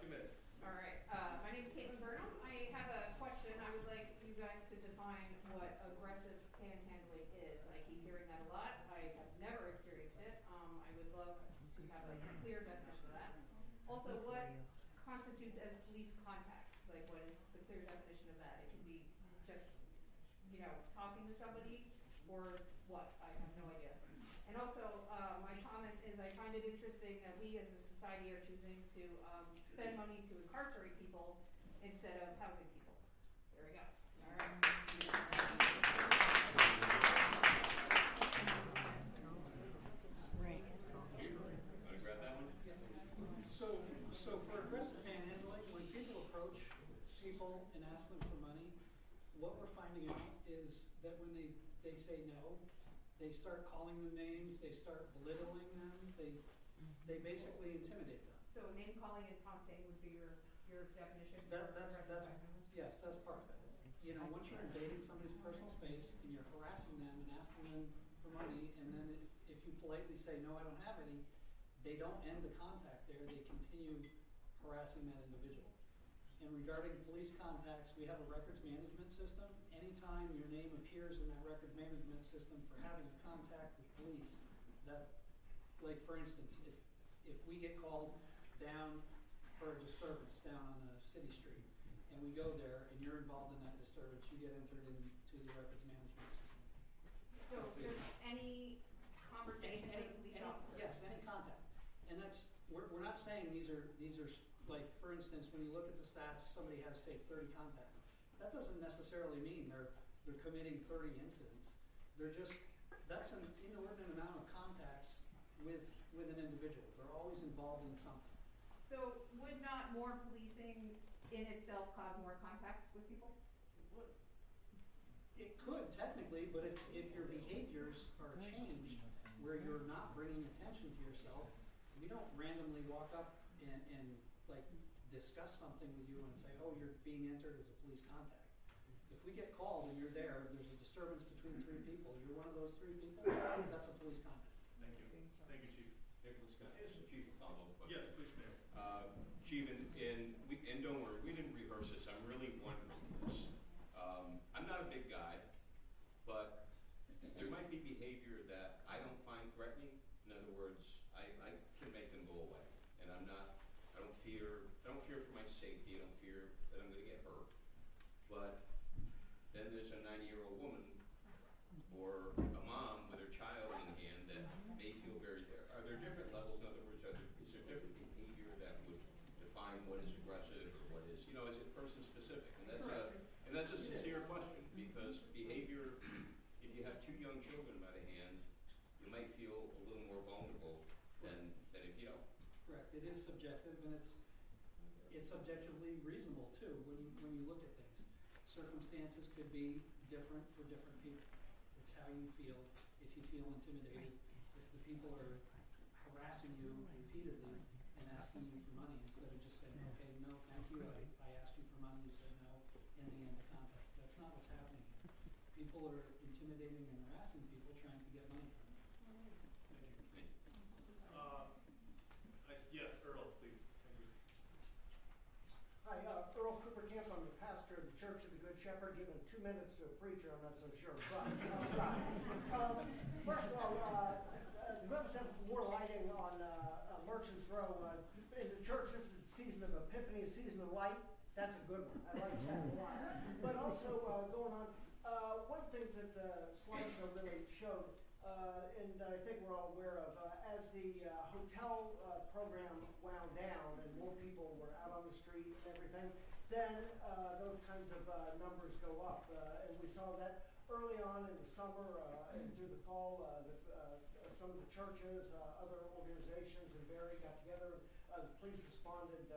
Speaker 1: 2 minutes.
Speaker 2: All right, my name's Caitlin Burnham. I have a question. I would like you guys to define what aggressive panhandling is. I keep hearing that a lot. I have never experienced it. I would love to have a clear definition of that. Also, what constitutes as police contact? Like, what is the clear definition of that? It can be just, talking to somebody, or what? I have no idea. And also, my comment is I find it interesting that we as a society are choosing to spend money to incarcerate people instead of housing people. There we go. All right.
Speaker 3: Want to grab that one?
Speaker 4: So for aggressive panhandling, when people approach people and ask them for money, what we're finding out is that when they say no, they start calling them names, they start belittling them, they basically intimidate them.
Speaker 2: So name calling and taunting would be your definition for
Speaker 4: That's,
Speaker 2: aggressive panhandling?
Speaker 4: yes, that's part of it. Once you're invading somebody's personal space and you're harassing them and asking them for money, and then if you politely say, no, I don't have any, they don't end the contact there, they continue harassing that individual. And regarding police contacts, we have a records management system. Anytime your name appears in that records management system for having a contact with police, that, like for instance, if we get called down for a disturbance down on a city street, and we go there and you're involved in that disturbance, you get entered into the records management system.
Speaker 2: So just any conversation, any police officer?
Speaker 4: Yes, any contact. And that's, we're not saying these are like, for instance, when you look at the stats, somebody has, say, 30 contacts. that doesn't necessarily mean they're committing 30 incidents. That's an inordinate amount of contacts with an individual. They're always involved in something.
Speaker 2: So would not more policing in itself cause more contacts with people?
Speaker 4: It could technically, but if your behaviors are changed where you're not bringing attention to yourself, we don't randomly walk up and like discuss something with you and say, oh, you're being entered as a police contact. If we get called and you're there's a disturbance between 3 people, you're one of those 3 people, that's a police contact.
Speaker 1: Thank you. Thank you, Chief.
Speaker 3: Nicholas, can I ask the Chief a follow-up question?
Speaker 1: Yes, please, Mayor.
Speaker 3: Chief, and don't worry, we didn't rehearse this, I'm really wondering this. I'm not a big guy, but there might be behavior that I don't find threatening. In other words, I can make them go away. And I don't fear for my safety, I don't fear that I'm gonna get hurt. But then there's a 90-year-old woman or a mom with her child in hand that may feel are there different levels? In other words, is there different behavior that would define what is aggressive or what is, is it person specific? And that's a sincere question, because behavior, if you have 2 young children by the hand, you might feel a little more vulnerable than if you don't.
Speaker 4: Correct. It is subjective, and it's objectively reasonable too when you look at things. Circumstances could be different for different people. It's how you feel. If you feel intimidated, if the people are harassing you repeatedly and asking you for money instead of just saying, okay, no, thank you, I asked you for money, you said no, in the end of contact. That's not what's happening here. People are intimidating and harassing people trying to get money from them.
Speaker 1: Thank you. Yes, Earl, please. Thank you.
Speaker 15: Hi, Earl Cooper Camp. I'm the pastor of the Church of the Good Shepherd. Given 2 minutes to a preacher, I'm not so sure. But first of all, developers have more lighting on Merchants Row. In the church, this is the season of Epiphany, a season of light. That's a good one. I like that a lot. But also going on, one thing that the slideshow really showed, and I think we're all aware of, as the hotel program wound down and more people were out on the street and everything, then those kinds of numbers go up. And we saw that early on in the summer and through the fall. Some of the churches, other organizations in Barrie got together. The police responded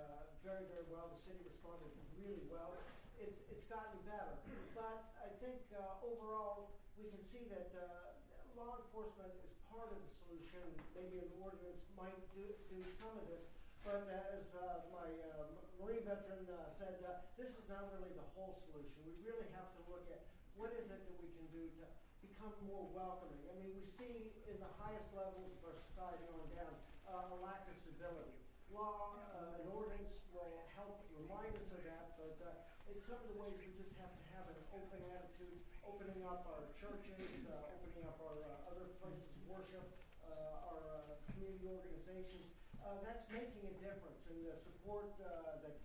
Speaker 15: very, very well. The city responded really well. It's gotten better. But I think overall we can see that law enforcement is part of the solution. Maybe an ordinance might do some of this. But as my Marine veteran said, this is not really the whole solution. We really have to look at what is it that we can do to become more welcoming. I mean, we see in the highest levels of our society on down a lack of civility. Law and ordinance will help remind us of that, but it's some of the ways we just have to have an open attitude, opening up our churches, opening up our other places of worship, our community organizations. That's making a difference, and the support that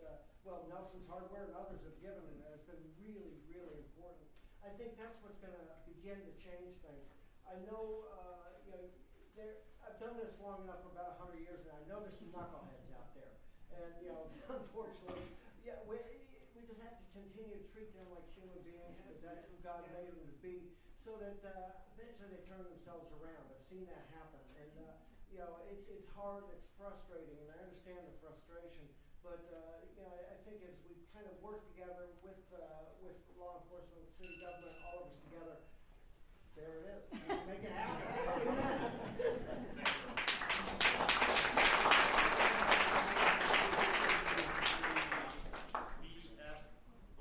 Speaker 15: Nelson's Hardware and others have given has been really, really important. I think that's what's going to begin to change things. I know, I've done this long enough for about 100 years now. I know there's some knuckleheads out there, and unfortunately, we just have to continue to treat them like human beings, because that's who God made them to be, so that eventually they turn themselves around. I've seen that happen, and it's hard, it's frustrating, and I understand the frustration. But I think as we kind of work together with law enforcement, city government, all of us together, there it is. Make it happen.
Speaker 1: BF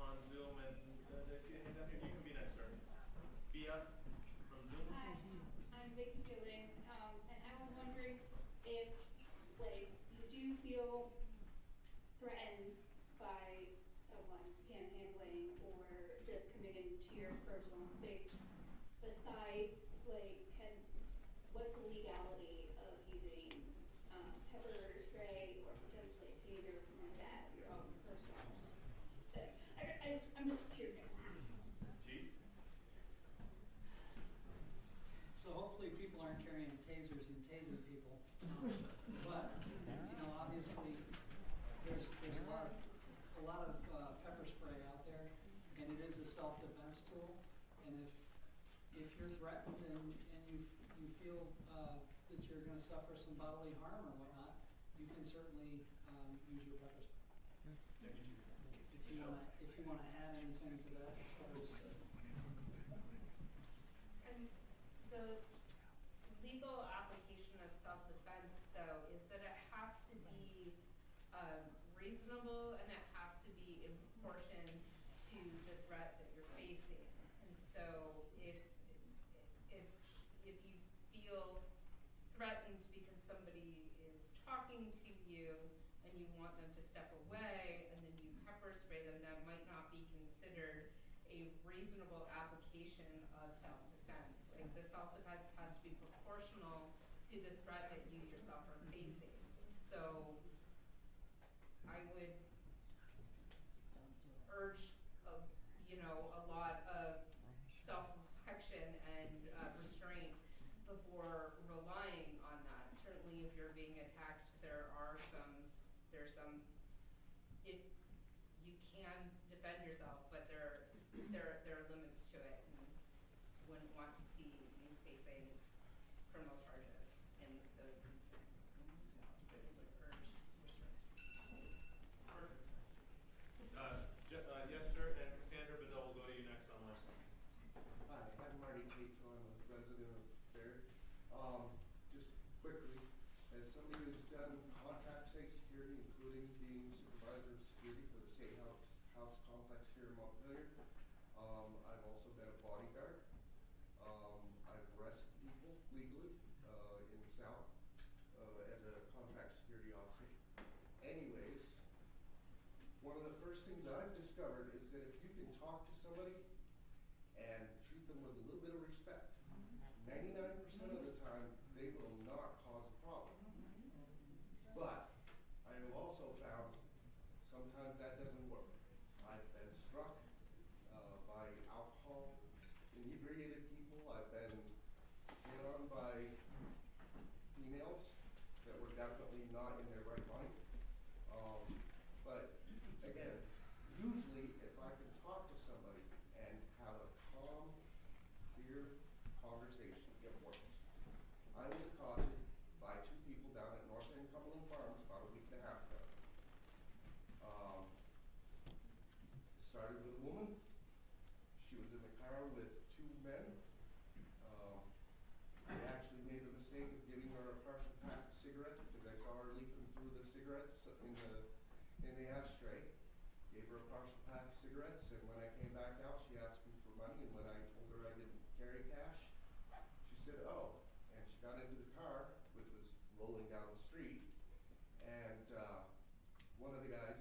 Speaker 1: on Zoom, and did I see any of that? You can be next, sir. BF from Zoom.
Speaker 8: Hi, I'm Vicky Gilling, and I was wondering if, would you feel threatened by someone panhandling or just committing to your personal space? Besides, what's the legality of using pepper spray or potentially taser or something like that, your own personal thing? I'm just curious.
Speaker 1: Chief?
Speaker 4: So hopefully people aren't carrying tasers and tasing people. But, obviously there's a lot of pepper spray out there, and tool. And if you're threatened and you feel that you're going to suffer some bodily harm or whatnot, you can certainly use your pepper spray. If you want to add anything to that, as far as,
Speaker 5: And the legal application of self-defense, though, is that it has to be reasonable and it has to be in proportion to the threat that you're facing. And so if you feel threatened because somebody is talking to you and you want them to step away and then you pepper spray them, that might not be considered a reasonable application of self-defense. Like the self-defense has to be proportional to the threat that you yourself are facing. So I would urge a lot of self-reflection and restraint before relying on that. Certainly if you're being attacked, there's some, if you can defend yourself, but there are limits to it, and wouldn't want to see you facing criminal charges in those instances. So I would urge restraint.
Speaker 1: Perfect. Yes, sir, and Cassandra Bedell will go to you next on this one.
Speaker 16: Hi, I'm Marty Cato. I'm a resident of Barry. Just quickly, as somebody who's done contract state security, including being supervisor of security for the State House complex here in Montpelier, I've also been a bodyguard. I've arrested people legally in the South as a contract security officer. Anyways, one of the first things I've discovered is that if you can talk to somebody and treat them with a little bit of respect, 99% of the time they will not cause a problem. But I have also found sometimes that doesn't work. I've been struck by alcohol inebriated people. I've been hit on by females that were definitely not in their right mind. But again, usually if I can talk to somebody and have a calm, clear conversation, it works. I was accosted by two people down at North End Cumberland Farms about a week and a half ago. It started with a woman. She was in the car with two men. I actually made the mistake of giving her a partial pack of cigarettes because I saw her leafing through the cigarettes in the ashtray. Gave her a partial pack of cigarettes, and when I came back out, she asked me for money, and when I told her I didn't carry cash, she said, oh, and she got into the car, which was rolling down the street, and one of the guys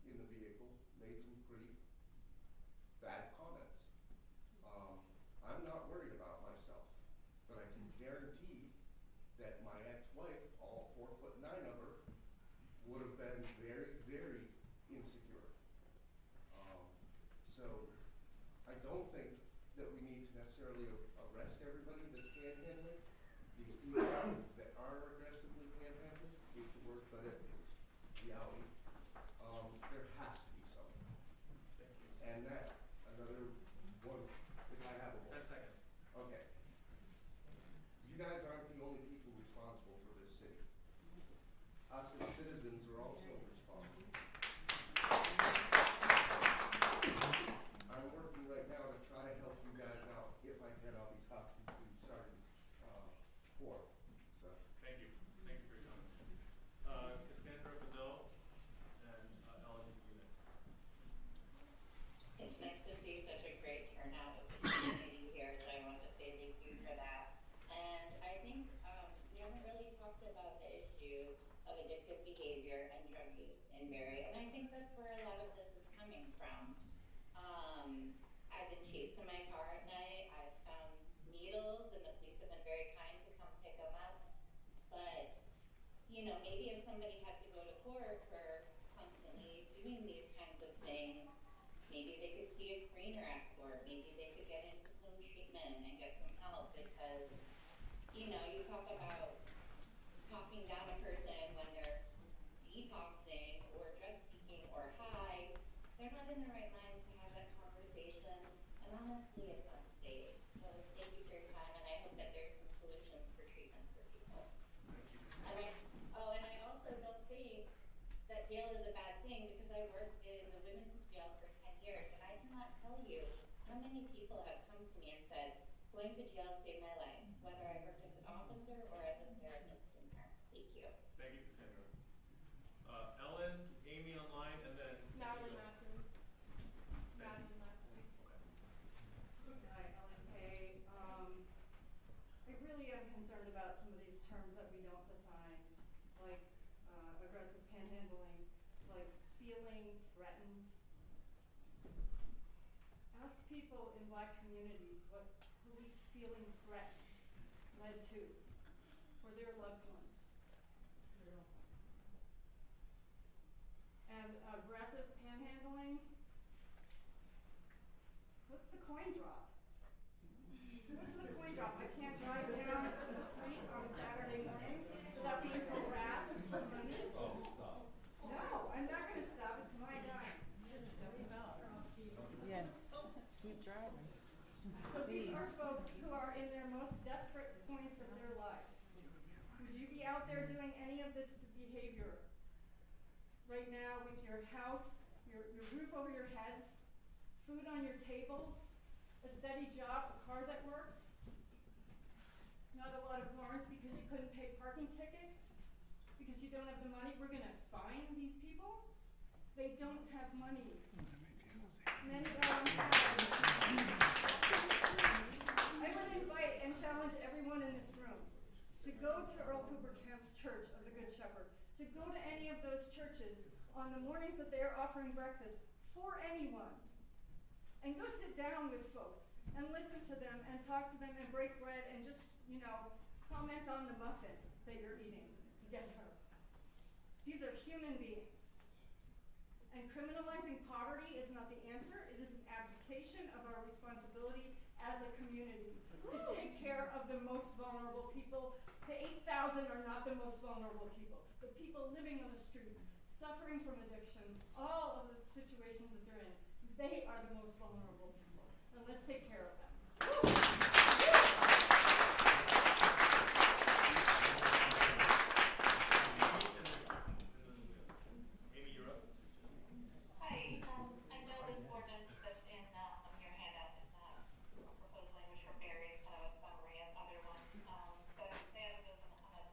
Speaker 16: in the vehicle made some pretty bad comments. I'm not worried about myself, but I can guarantee that my ex-wife, all 4'9" of her, would have been very, very insecure. So I don't think that we need to necessarily arrest everybody that's panhandling. These people that are aggressively panhandling, hate the word, but it's reality. There has to be something.
Speaker 1: Thank you.
Speaker 16: And that, another one, if I have a
Speaker 1: 10 seconds.
Speaker 16: Okay. You guys aren't the only people responsible for this city. Us as citizens are also responsible. I'm working right now to try to help you guys out. If I can, I'll be talking to Sergeant Ford. So.
Speaker 1: Thank you. Thank you for your comments. Cassandra Bedell and Ellen, you next.
Speaker 17: It's nice to see such a great turnout of the community here, so I want to say thank you for that. And I think we haven't really talked about the issue of addictive behavior and drug use in Barrie, and I think that's where a lot of this is coming from. I've been chased to my car at night. I've found needles, and the police have been very kind to come pick them up. But, maybe if somebody had to go to court for constantly doing these kinds of things, maybe they could see a screener at court. Maybe they could get into some treatment and get some help because, you talk about talking down a person when they're detoxing or drug seeking or high. They're not in the right mind to have that conversation. And And honestly, it's unsafe. So thank you for your time, and I hope that there's some solutions for treatment for people. And I also don't think that jail is a bad thing, because I worked in the women's jail for 10 years, and I cannot tell you how many people have come to me and said, going to jail saved my life, whether I worked as an officer or as a therapist in there. Thank you.
Speaker 1: Thank you, Cassandra. Ellen, Amy online, and then
Speaker 18: Natalie Matson.
Speaker 1: Thank you.
Speaker 18: Natalie Matson.
Speaker 1: Okay.
Speaker 2: Hi, Ellen Kay. I really am concerned about some of these terms that we don't define, like aggressive panhandling, like feeling threatened. Ask people in Black communities what police feeling threatened led to for their loved ones. And aggressive panhandling, what's the coin drop? What's the coin drop? I can't drive down the street on a Saturday morning without being harassed for money?
Speaker 14: Oh, stop.
Speaker 2: No, I'm not gonna stop, it's my dime.
Speaker 19: Yeah, keep driving.
Speaker 2: So these are folks who are in their most desperate points of their lives. Would you be out there doing any of this behavior right now with your house, your roof over your heads, food on your tables, a steady job, a car that works, not a lot of warrants because you couldn't pay parking tickets, because you don't have the money? We're gonna fine these people? They don't have money. Many of them have. I would invite and challenge everyone in this room to go to Earl Cooper Camp's Church of the Good Shepherd, to go to any of those churches on the mornings that they are offering breakfast for anyone, and go sit down with folks and listen to them and talk to them and break bread and just, comment on the muffin that you're eating together. These are human beings. And criminalizing poverty is not the answer. It is an abdication of our responsibility as a community to take care of the most vulnerable people. The 8,000 are not the most vulnerable people. The people living on the streets, suffering from addiction, all of the situations that they're in, they are the most vulnerable people. And let's take care of them.
Speaker 1: Amy, you're up.
Speaker 17: Hi, I know this ordinance that's in your handout is not proposed language for Barry, it's kind of a summary of other ones. But it doesn't kind of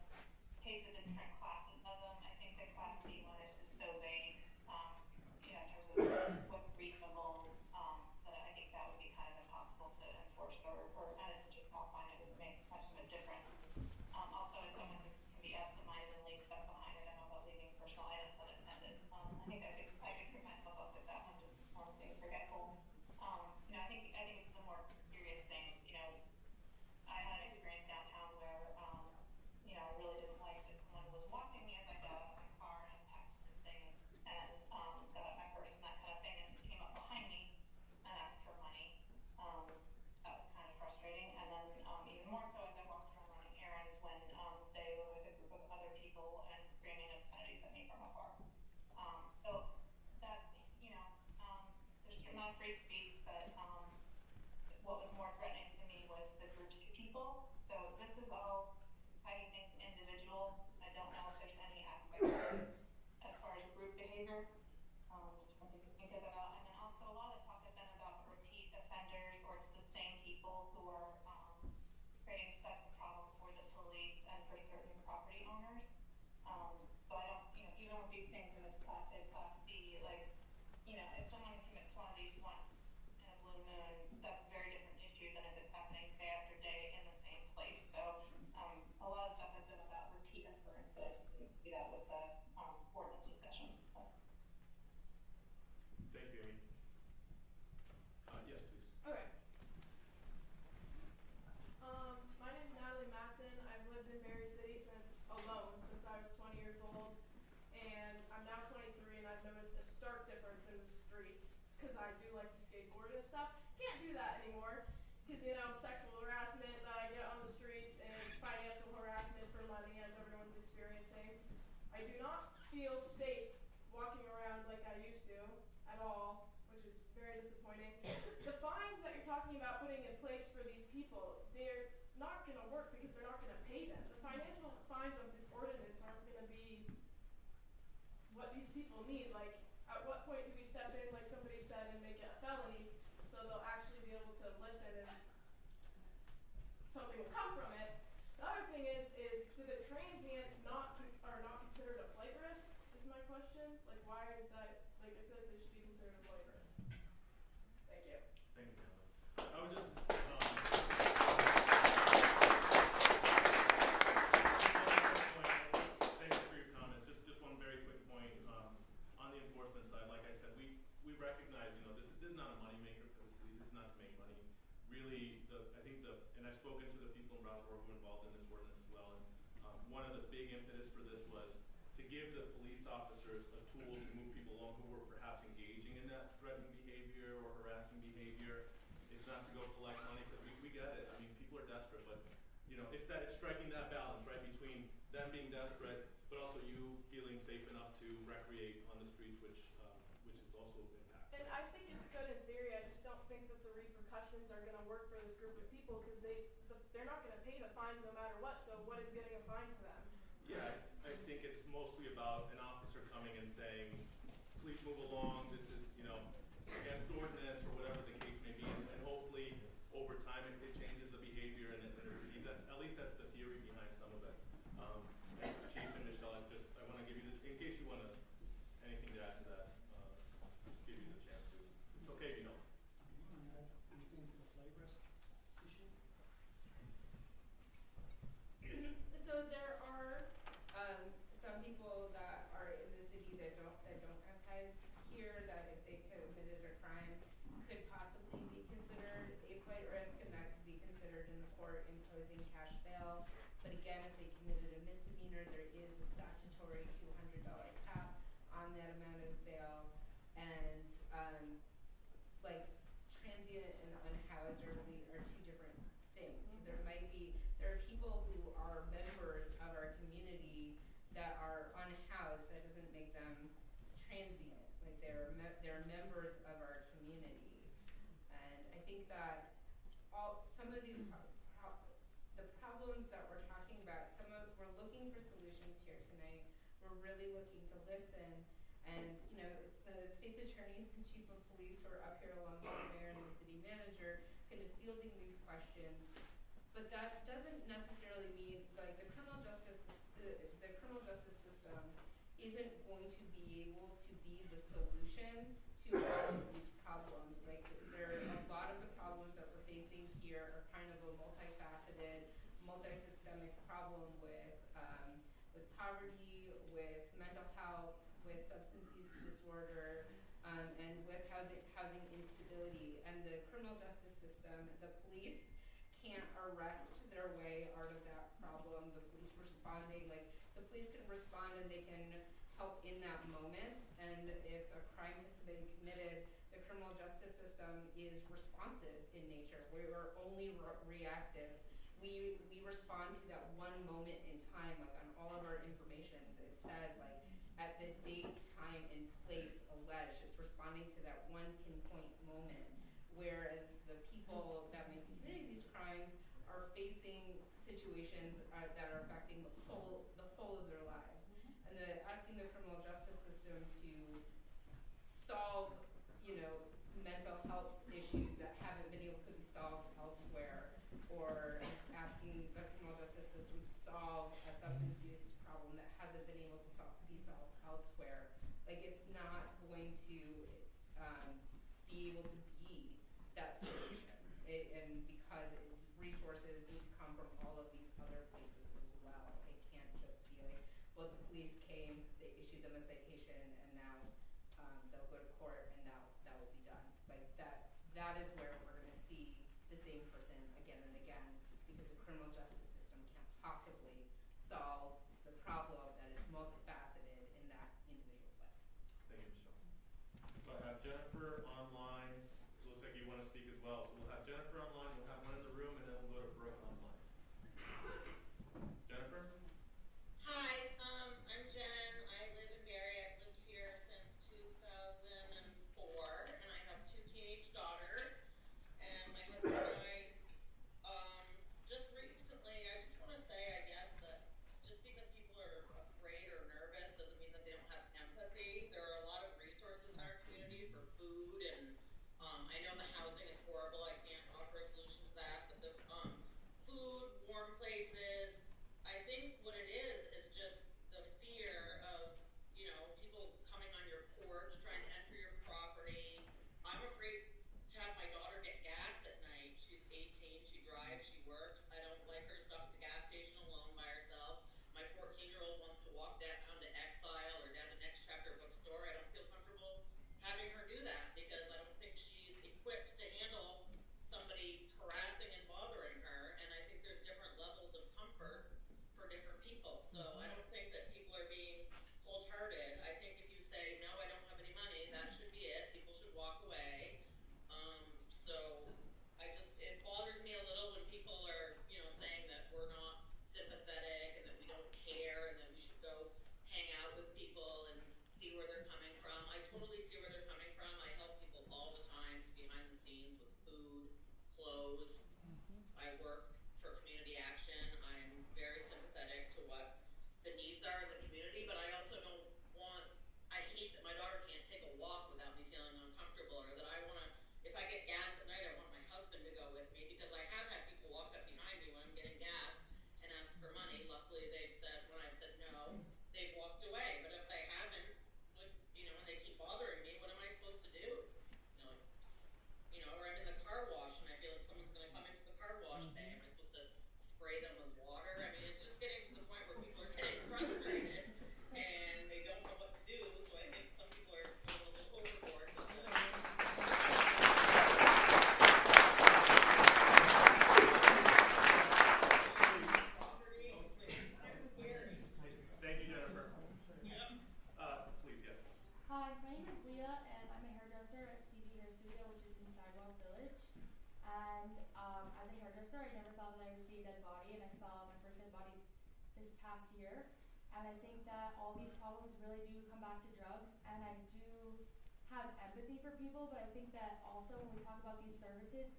Speaker 17: pay for the different classes of them. I think the class C one is just so vague, in terms of what's reasonable, that I think that would be kind of impossible to enforce, or not at such a small fine, it would make much of a difference. Also, as someone who can be absent-minded and leave stuff behind, I don't know about leaving personal items unattended. I think I could pick myself up with that one, just being forgetful. I think it's the more serious things. I had an experience downtown where, I really didn't like that someone was walking me as I got out of my car and packs and things, and got out my purse and that kind of thing, and came up behind me and asked for money. That was kind of frustrating. And then even more so as I walked around running errands when they were with a group of other people and screaming obscenities at me from afar. So that, there's not free speech, but what was more threatening to me was the groups of people. So this is all, I think, individuals. I don't know if there's any aspect of this as far as group behavior. Just something to think about. And then also a lot of talk has been about repeat offenders, or it's the same people who are creating such a problem for the police and for certain property owners. So I don't, even with these things in the class A, class B, if someone commits one of these once in a blue moon, that's a very different issue than if it's happening day after day in the same place. So a lot of stuff has been about repeat occurrence, but I didn't see that with the ordinance discussion.
Speaker 1: Thank you, Amy. Yes, please.
Speaker 18: Okay. My name is Natalie Matson. I've lived in Berry City since I was 20 years old, and I'm now 23, and I've noticed a stark difference in the streets, because I do like to skateboard and stuff. Can't do that anymore, because, sexual harassment that I get on the streets, and financial harassment for money, as everyone's experiencing. I do not feel safe walking around like I used to at all, which is very disappointing. The fines that you're talking not gonna work because they're not gonna pay them. The financial fines of this ordinance aren't gonna be what these people need. Like, at what point do we step in, like somebody said, and make it a felony, so they'll actually be able to listen and something will come from it. The other thing is do the transients are not considered a flight risk, is my question. Like, why is that, like, I feel like they should be considered a flight risk. Thank you.
Speaker 1: Thank you, Natalie. I would just, thanks for your comments. Just one very quick point, on the enforcement side, like I said, we recognize, this is not a moneymaker for the city. This is not to make money. Really, and I've spoken to the people in Brattleboro who are involved in this ordinance as well, and one of the big impetus for this was to give the police officers a tool to move people along who were perhaps engaging in that threatening behavior or harassing behavior. It's not to go collect money, because we get it. I mean, people are desperate, but it's striking that balance, right, between them being desperate, but also you feeling safe enough to recreate on the streets, which is also impactful.
Speaker 18: And I think it's good in theory. I just don't think that the repercussions are going to work for this group of people, because they're not going to pay the fines no matter what. So what is getting a fine to them?
Speaker 1: Yeah, I think it's mostly about an officer coming and saying, please move along, this is, against ordinance or whatever the case may be, and hopefully over time it changes the behavior and it recedes. At least that's the theory behind some of it. And Chief and Michelle, I want to give you in case you want anything to add to that, give you the chance to. It's okay if you don't.
Speaker 4: Anything to the flight risk issue?
Speaker 5: So there are some people that are in the city that don't have ties here, that if they committed a crime could possibly be considered a flight risk, and that could be considered in the court imposing cash bail. But again, if they committed a misdemeanor, there is a statutory $200 cap on that amount of bail. And like transient and unhoused are two different things. There are people who are members of our community that are unhoused. That doesn't make them transient. Like they're members of our community. And I think that some of these the problems that we're talking about, we're looking for solutions here tonight. We're really looking to listen. And it's the state's attorney and chief of police who are up here along with the mayor and the city manager kind of fielding these questions. But that doesn't necessarily mean, like, the criminal justice system isn't going to be able to be the solution to all of these problems. Like, a lot of the problems that we're facing here are kind of a multifaceted, multi-systemic problem with poverty, with mental health, with substance use disorder, and with housing instability. And the criminal justice system, the police can't arrest their way out of that problem. The police can respond and they can help in that moment. And if a crime has been committed, the criminal justice system is responsive in nature. We are only reactive. We respond to that one moment in time, like on all of our information. It says, like, at the date, time, and place alleged. It's responding to that one pinpoint moment. Whereas the people that may be committing these crimes are facing situations that are affecting the whole of their lives. And asking the criminal justice system to solve, mental health issues that haven't been able to be solved elsewhere, or asking the criminal justice system to solve a substance use problem that hasn't been able to be solved elsewhere. Like, it's not going to be able to be that solution. And because resources need to come from all of these other places as well. It can't just be like, well, the police came, they issued them a citation, and now they'll go to court, and that will be done. Like, that is where we're going to see the same person again and again, because the criminal justice system can't possibly solve the problem that is multifaceted in that individual's life.
Speaker 1: Thank you, Michelle. So I have Jennifer online. So it looks like you want to speak as well. So we'll have Jennifer online, we'll have one in the room, and then we'll go to Brooke online. Jennifer?
Speaker 20: Hi, I'm Jen. I live in Barrie. I've lived here since 2004, and I have 2 teenage daughters. And my husband and I just
Speaker 21: Hi, my name is Leah, and I'm a hairdresser at CV Hair Studio, which is in Sidewalk Village. And as a hairdresser, I never thought that I would see a dead body, and I saw my first dead body this past year. And I think that all these problems really do come back to drugs, and I do have empathy for people, but I think that also when we talk about these services,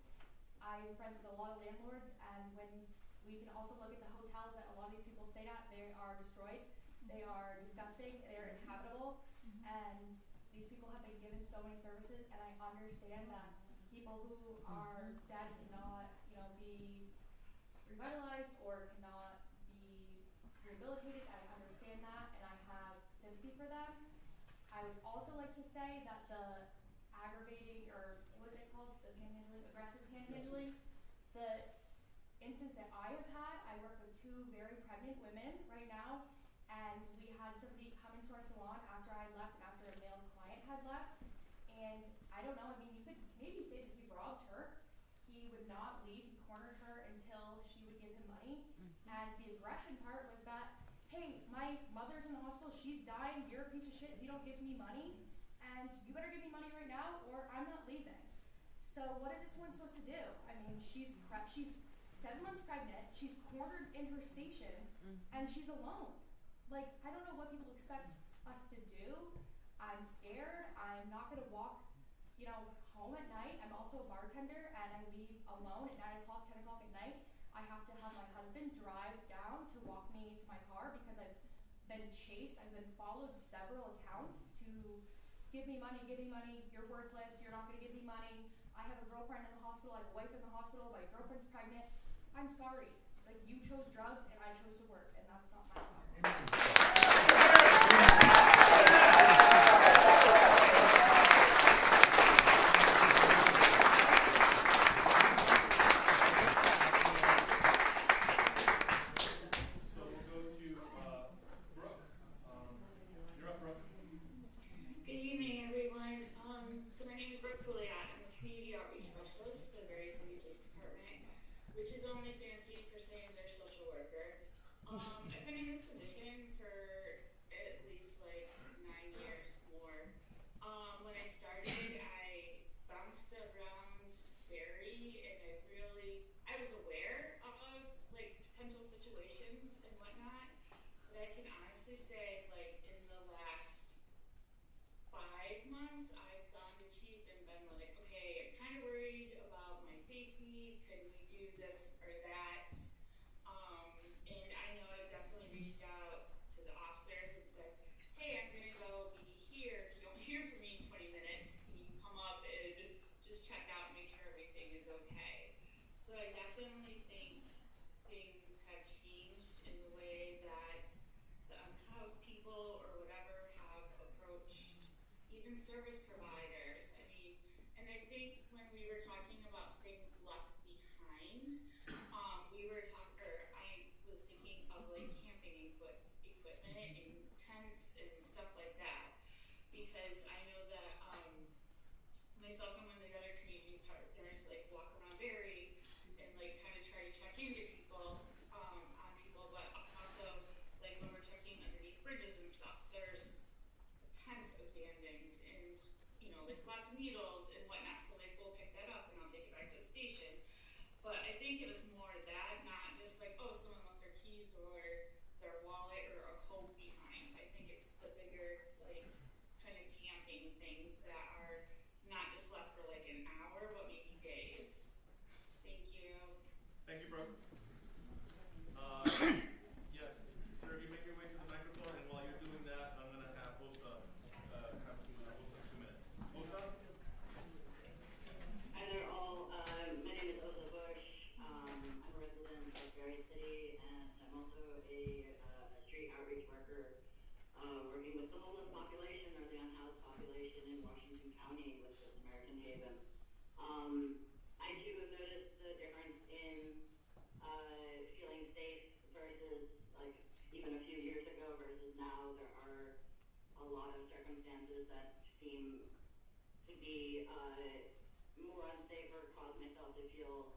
Speaker 21: I'm friends with a lot of landlords, and when we can also look at the hotels that a lot of these people stayed at, they are destroyed, they are disgusting, they're inhabitable, and these people have been given so many services, and I understand that people who are dead cannot, be revitalized or cannot be rehabilitated. I understand that, and I have sympathy for them. I would also like to say that the aggravating, or what is it called, the panhandling, aggressive panhandling, the instance that I have had, I work with 2 very pregnant women right now, and we had somebody come into our salon after I left and after a male client had left, and I don't know, I mean, you could maybe say that he robbed her. He would not leave, he cornered her until she would give him money, and the aggression part was that, hey, my mother's in the hospital, she's dying, you're a piece of shit if you don't give me money, and you better give me money right now or I'm not leaving. So what is this woman supposed to do? I mean, she's 7 months pregnant, she's cornered in her station, and she's alone. Like, I don't know what people expect us to do. I'm scared, I'm not gonna walk, home at night. I'm also a bartender, and I leave alone at 9 o'clock, 10 o'clock at night. I have to have my husband drive down to walk me to my car because I've been chased. I've been followed several accounts to give me money, you're worthless, you're not gonna give me money. I have a girlfriend in the hospital, I have a wife in the hospital, my girlfriend's pregnant. I'm sorry, like, you chose drugs and I chose to work, and that's not my problem.
Speaker 1: So we'll go to Brooke. You're up, Brooke.
Speaker 22: Good evening, everyone. So my name is Brooke Pouliot. I'm the Community Outreach Specialist for the Berry City Police Department, which is only fancy for saying they're social worker. I've been in this position for at least like 9 years more. When I started, I bounced around Berry, and I was aware of like potential situations and whatnot, but I can honestly say, like, in the last 5 months, I've gone to chief and been like, okay, I'm kind of worried about my safety. Could we do this or that? And I know I've definitely reached out to the officers and said, hey, I'm gonna go be here. If you don't hear from me in 20 minutes, can you come up and just check out and make sure everything is okay? So I definitely think things have changed in the way that the unhoused people or whatever have approached even service providers. I mean, and I think when we were talking about things left behind, I was thinking of like camping equipment and tents and stuff like that, because I know that myself and one of the other community partners like walk around Berry and like kind of try to check into people, on people, but also like when we're checking underneath bridges and stuff, there's tents abandoned and like lots of needles and whatnot, so like we'll pick that up and I'll take it back to the station. But I think it was more that, not just like, oh, someone left their keys or their wallet or a coat behind. I think it's the bigger, like, kind of camping things that are not just left for like an hour, but maybe days. Thank you.
Speaker 1: Thank you, Brooke. Yes, sir, you make your way to the microphone, and while you're doing that, I'm going to have Bosa have 2 minutes. Bosa?
Speaker 23: Hi there all. My name is Osa Bush. I'm a resident of Berry City, and I'm also a street outreach worker working with the homeless population or the unhoused population in Washington County with the Samaritan Haven. I too have noticed the difference in feeling safe versus like even a few years ago versus now. There are a lot of circumstances that seem to be more unsafe or cause myself to feel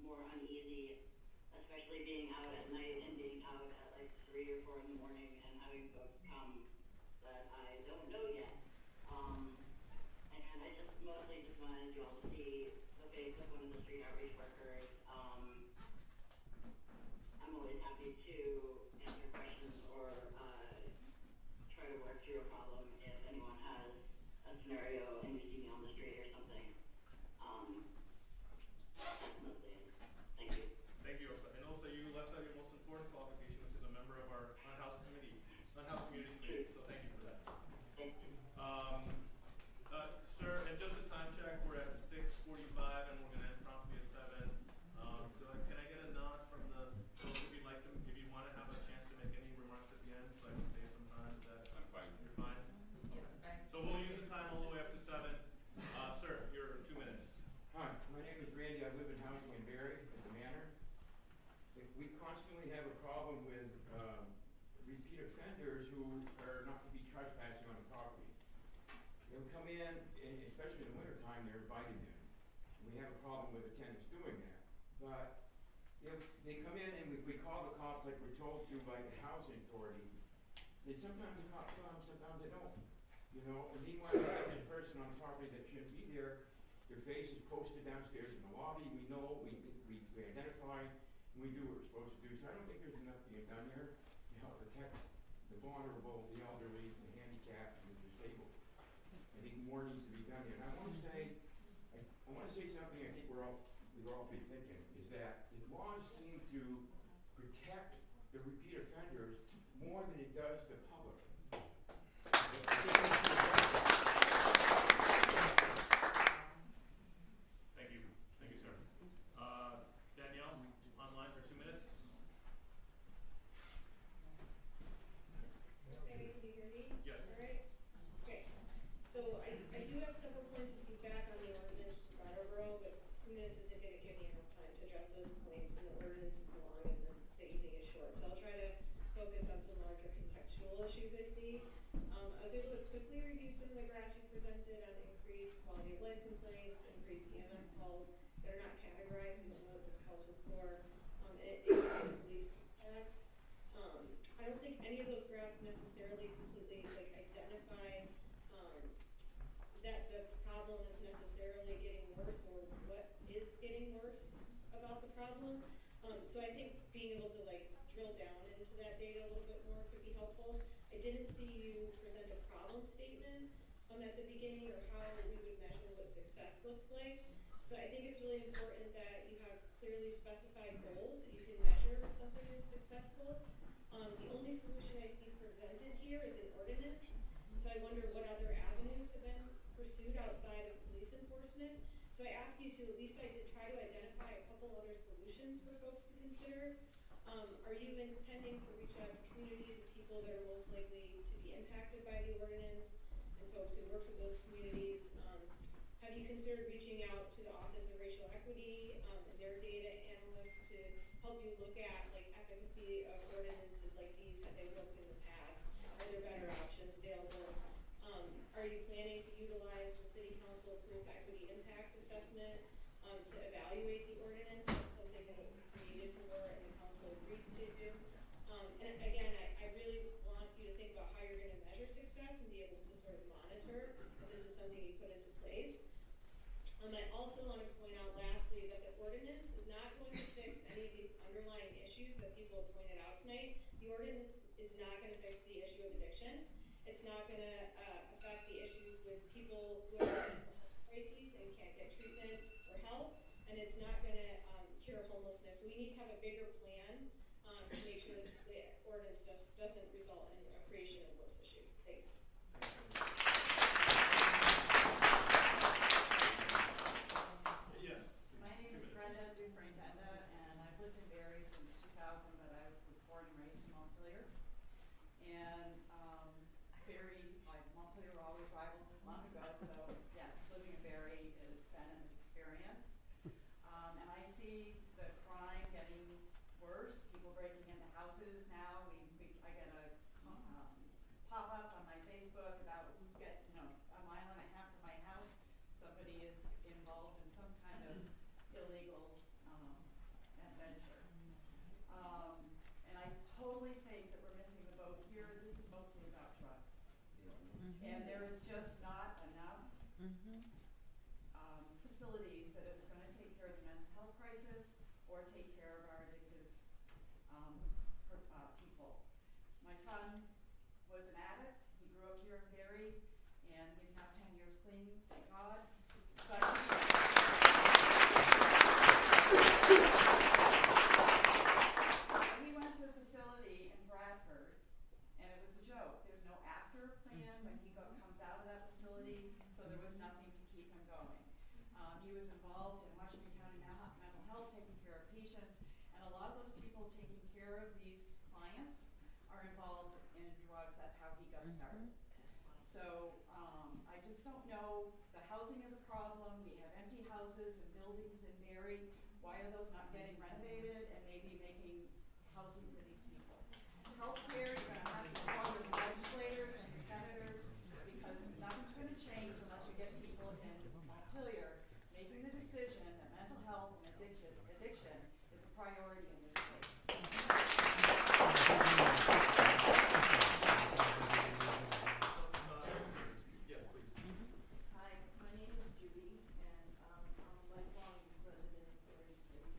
Speaker 23: more uneasy, especially being out at night and being out at like 3 or 4 in the morning and having folks come that I don't know yet outreach workers. I'm always happy to answer questions or try to work through a problem if anyone has a scenario and you see me on the street or something. That's mostly it. Thank you.
Speaker 1: Thank you, Osa. And Osa, you left out your most important qualification, which is a member of our unhoused community, unhoused community committee. So thank you for that.
Speaker 23: Thank you.
Speaker 1: Sir, and just a time check, we're at 6:45 and we're gonna end promptly at 7. Can I get a nod from those if you'd like to, if you want to have a chance to make any remarks at the end, so I can save some time? Is that?
Speaker 3: I'm fine.
Speaker 1: You're fine? Okay. So we'll use the time all the way up to 7. Sir, your 2 minutes.
Speaker 9: Hi, my name is Randy. I live in housing in Barry at the Manor. We constantly have a problem with repeat offenders who are not to be trespassing on the property. They'll come in, especially in the wintertime, they're invited in. We have a problem with the tenants doing that. But they come in and we call the cops like we're told to by the housing authority. They sometimes the cops come, sometimes they don't. You know, and meanwhile, we have this person on property that shouldn't be there. Their face is posted downstairs in the lobby. We know, we identify, and we do what we're supposed to do. So I don't think there's enough being done here to help protect the vulnerable, the elderly, the handicapped, and the disabled. I think more needs to be done here. And I want to say something I think we're all be thinking, is that the laws seem to protect the repeat offenders more than it does the public.
Speaker 1: Thank you. Thank you, sir. Danielle, online for 2 minutes.
Speaker 10: Hey, can you hear me?
Speaker 1: Yes.
Speaker 10: All right. Okay. So I do have several points of feedback on the ordinance for Brattleboro, but 2 minutes isn't going to give me enough time to address those points, and the ordinance is long and the evening is short. So I'll try to focus on some larger contextual issues I see. I was able to quickly review some of the graphs you presented on increased quality of life complaints, increased EMS calls that are not categorized. We don't know what those calls were for. And increased police contacts. I don't think any of those graphs necessarily completely identify that the problem is necessarily getting worse or what is getting worse about the problem. So I think being able to drill down into that data a little bit more could be helpful. I didn't see you present a problem statement at the beginning or how we would measure what success looks like. So I think it's really important that you have clearly specified goals that you can measure if something is successful. The only solution I see presented here is an ordinance. So I wonder what other avenues have been pursued outside of police enforcement. So I ask you to at least try to identify a couple other solutions for folks to consider. Are you intending to reach out to communities of people that are most likely to be impacted by the ordinance and folks who work with those communities? Have you considered reaching out to the Office of Racial Equity and their data analysts to help you look at efficacy of ordinances like these? Have they worked in the past? Are there better options available? Are you planning to utilize the City Council approved equity impact assessment to evaluate the ordinance? That's something that was created for and the council agreed to do. And again, I really want you to think about how you're going to measure success and be able to sort of monitor if this is something you put into place. I also want to point out lastly that the ordinance is not going to fix any of these underlying issues that people have pointed out tonight. The ordinance is not going to fix the issue of addiction. It's not going to affect the issues with people who are in crises and can't get treatment or help, and it's not going to cure homelessness. So we need to have a bigger plan to make sure that the ordinance doesn't result in a creation of worse issues. Thanks.
Speaker 1: Yes.
Speaker 11: My name is Brenda Dufresne-Tenda, and I've lived in Barrie since 2000, but I was born and raised in Montpelier. And Montpelier were always rivals long ago, so yes, living in Barrie has been an experience. And I see the crime getting worse, people breaking into houses now. I get a pop-up on my Facebook about who's a mile and a half from my house, somebody is involved in some kind of illegal adventure. And I totally think that we're missing the boat here. This is mostly about drugs. And there is just not enough facilities, that it was gonna take care of the mental health crisis or take care of our addictive people. My son was an addict. He grew up here in Barrie, and he's now 10 years clean, thank God. But he went to a facility in Bradford, and it was a joke. There's no after plan when he comes out of that facility, so there was nothing to keep him going. He was involved in Washington County mental health, taking care of patients, and a lot of those people taking care of these clients are involved in drugs. That's how he got started. So I just don't know. The housing is a problem. We have empty houses and buildings in Barrie. Why are those not getting renovated and maybe making housing for these people? Healthcare, you're going to have to call your legislators and your senators, because nothing's going to change unless you get people in Montpelier making the decision that mental health and addiction is a priority in this state.
Speaker 1: Yes, please.
Speaker 11: Hi, my name is Judy, and I'm a lifelong resident of Barrie City.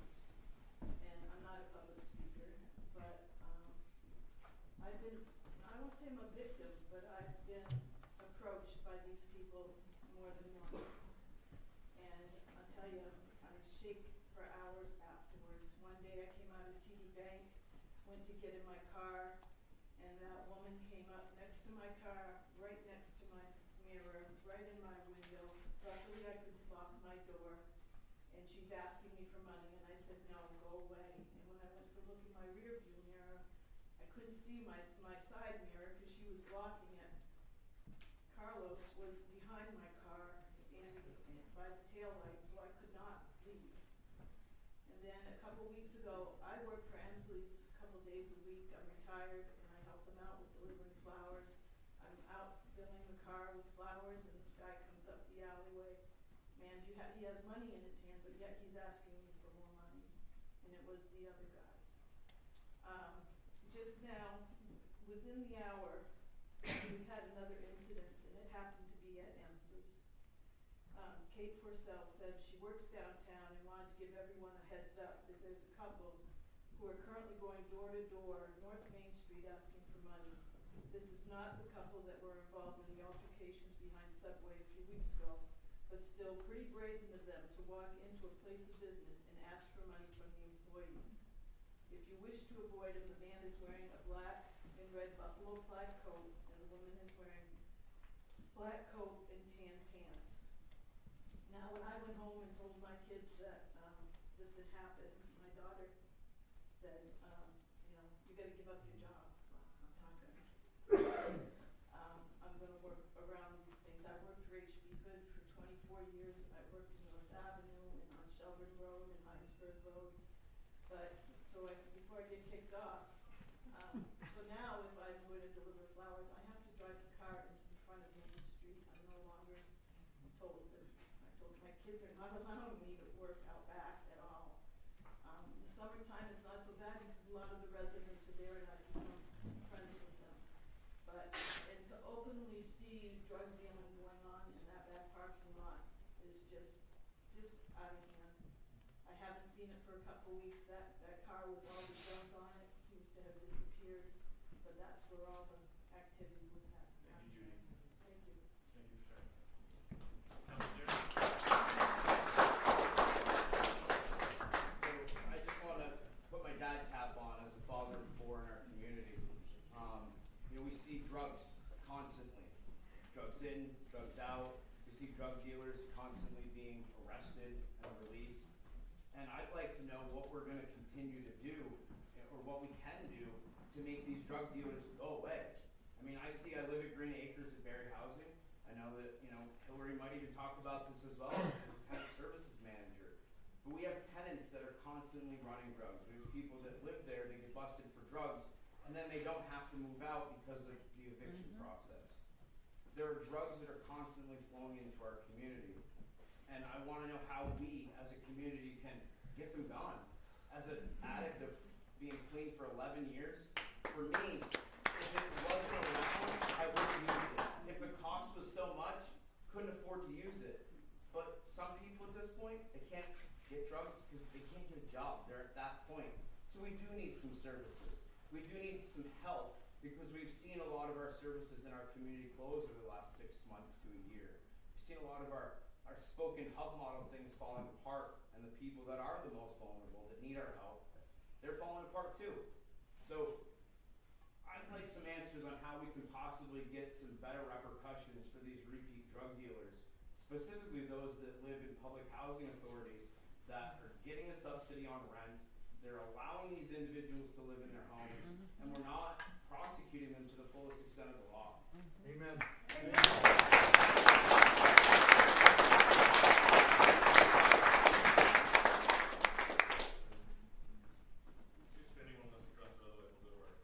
Speaker 11: And I'm not a public speaker, but I've been, I won't say I'm a victim, but I've been approached by these people more than once. And I'll tell you, I shake for hours afterwards. One day I came out of TD Bank, went to get in my car, and that woman came up next to my car, right next to my mirror, right in my window. Luckily I could lock my door, and she's asking me for money, and I said, no, go away. And when I went to look in my rear view mirror, I couldn't see my side mirror because she was blocking it. Carlos was behind my car, standing by the taillight, so I could not leave. And then a couple weeks ago, I work for Emsley's a couple days a week. I'm retired, and I help them out with delivering flowers. I'm out filling the car with flowers, and this guy comes up the alleyway. Man, he has money in his hand, but yet he's asking me for more money. And it was the other guy. Just now, within the hour, we had another incident, and it happened to be at Emsley's. Kate Forsell said she works downtown and wanted to give everyone a heads up that there's a couple who are currently going door to door, North Main Street, asking for money. This is not the couple that were involved in the altercations behind Subway a few weeks ago, but still pretty brazen of them to walk into a place of business and ask for money from the employees. If you wish to avoid him, the man is wearing a black and red buffalo plaid coat, and the woman is wearing black coat and tan pants. Now, when I went home and told my kids that this had happened, my daughter said, you got to give up your job. Well, I'm not going to. I'm going to work around these things. I worked for H.B. Hood for 24 years. I worked in North Avenue and on Shelburne Road and Heinsberg Road. But before I get kicked off, so now if I'm going to deliver flowers, I have to drive the car into the front of Main Street. I'm no longer told that. I told my kids are not allowing me to work out back at all. In the summertime, it's not so bad because a lot of the residents are there and I become friends with them. But and to openly see drug dealing going on in that back parking lot is just out of hand. I haven't seen it for a couple weeks. That car with all the junk on it seems to have disappeared, but that's where all the activity was happening.
Speaker 1: Thank you, Judy.
Speaker 11: Thank you.
Speaker 1: Thank you for sharing. Councilor?
Speaker 14: I just want to put my dad cap on as a father of four in our community. We see drugs constantly. Drugs in, drugs out. We see drug dealers constantly being arrested and released. And I'd like to know what we're going to continue to do, or what we can do to make these drug dealers go away. I mean, I live at Green Acres at Barrie Housing. I know that, Hillary might even talk about this as well as a tenant services manager. But we have tenants that are constantly running drugs. We have people that live there, they get busted for drugs, and then they don't have to move out because of the eviction process. There are drugs that are constantly flowing into our community. And I want to know how we, as a community, can get them gone. As an addict of being clean for 11 years, for me, if it wasn't around, I wouldn't use it. If the cost was so much, couldn't afford to use it. But some people
Speaker 7: do need some services. We do need some help because we've seen a lot of our services in our community close over the last 6 months to a year. We've seen a lot of our spoken hub model things falling apart, and the people that are the most vulnerable, that need our help, they're falling apart too. So I'd like some answers on how we can possibly get some better repercussions for these repeat drug dealers, specifically those that live in public housing authorities that are getting a subsidy on rent. They're allowing these individuals to live in their homes, and we're not prosecuting them to the fullest extent of the law.
Speaker 16: Amen.
Speaker 1: If anyone wants to address it, otherwise we'll go to work.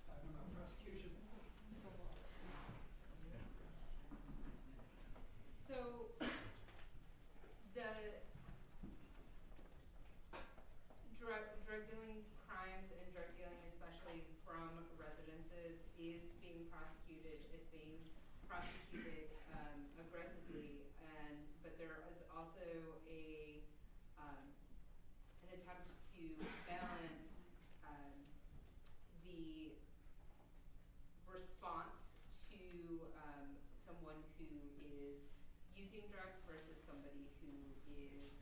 Speaker 4: Talking about prosecution.
Speaker 5: So, the drug dealing crimes and drug dealing, especially from residences, is being prosecuted. It's being prosecuted aggressively, but there is also an attempt to balance the response to someone who is using drugs versus somebody who is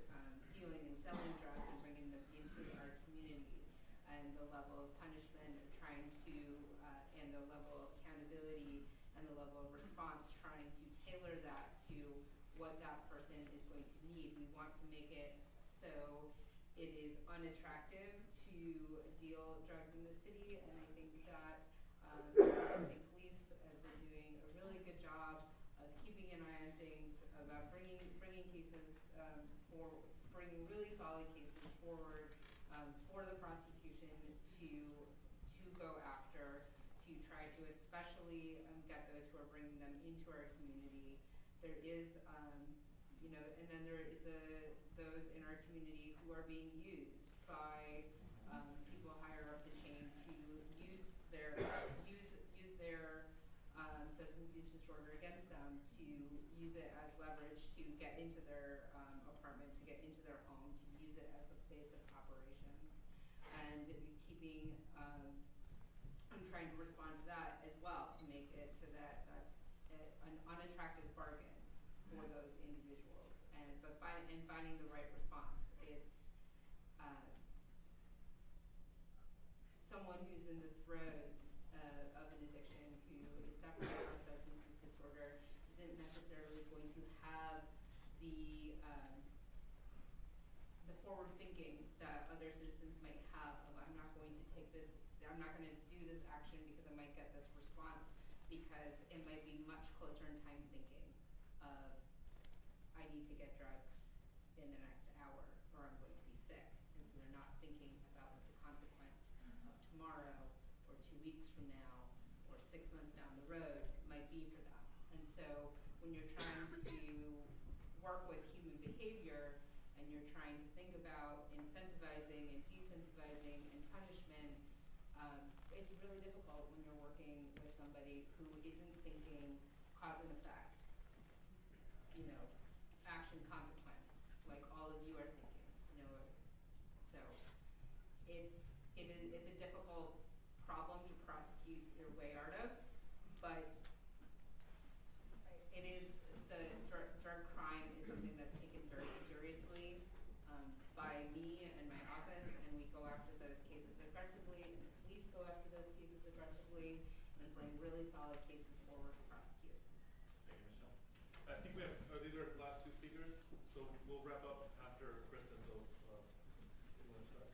Speaker 5: dealing and selling drugs and bringing them into our community, and the level of punishment trying to, and the level of accountability and the level of response trying to tailor that to what that person is going to need. We want to make it so it is unattractive to deal drugs in the city, and I think that state police have been doing a really good job of keeping an eye on things, about bringing cases bringing really solid cases forward for the prosecution to go after, to try to especially get those who are bringing them into our community. There is, and then there is those in our community who are being used by people higher up the chain to use their substance use disorder against them, to use it as leverage to get into their apartment, to get into their home, to use it as a base of operations, and keeping I'm trying to respond to that as well, to make it so that that's an unattractive bargain for those individuals, but finding the right response. It's someone who's in the throes of an addiction, who is suffering from substance use disorder, isn't necessarily going to have the forward thinking that other citizens might have of, I'm not going to do this action because I might get this response, because it might be much closer in time thinking of, I need to get drugs in the next hour or I'm going to be sick. And so they're not thinking about what the consequence of tomorrow or 2 weeks from now or 6 months down the road might be for them. And so when you're trying to work with human behavior and you're trying to think about incentivizing and decentivizing and punishment, it's really difficult when you're working with somebody who isn't thinking cause and effect, action consequence, like all of you are thinking, so it's a difficult problem to prosecute your way out of, but it is, the drug crime is something that's taken very seriously by me and my office, and we go after those cases aggressively, and the police go after those cases aggressively, and bring really solid cases forward to prosecute.
Speaker 1: Thank you, Michelle. I think we have, these are the last two speakers, so we'll wrap up after Kristen, so you want to start?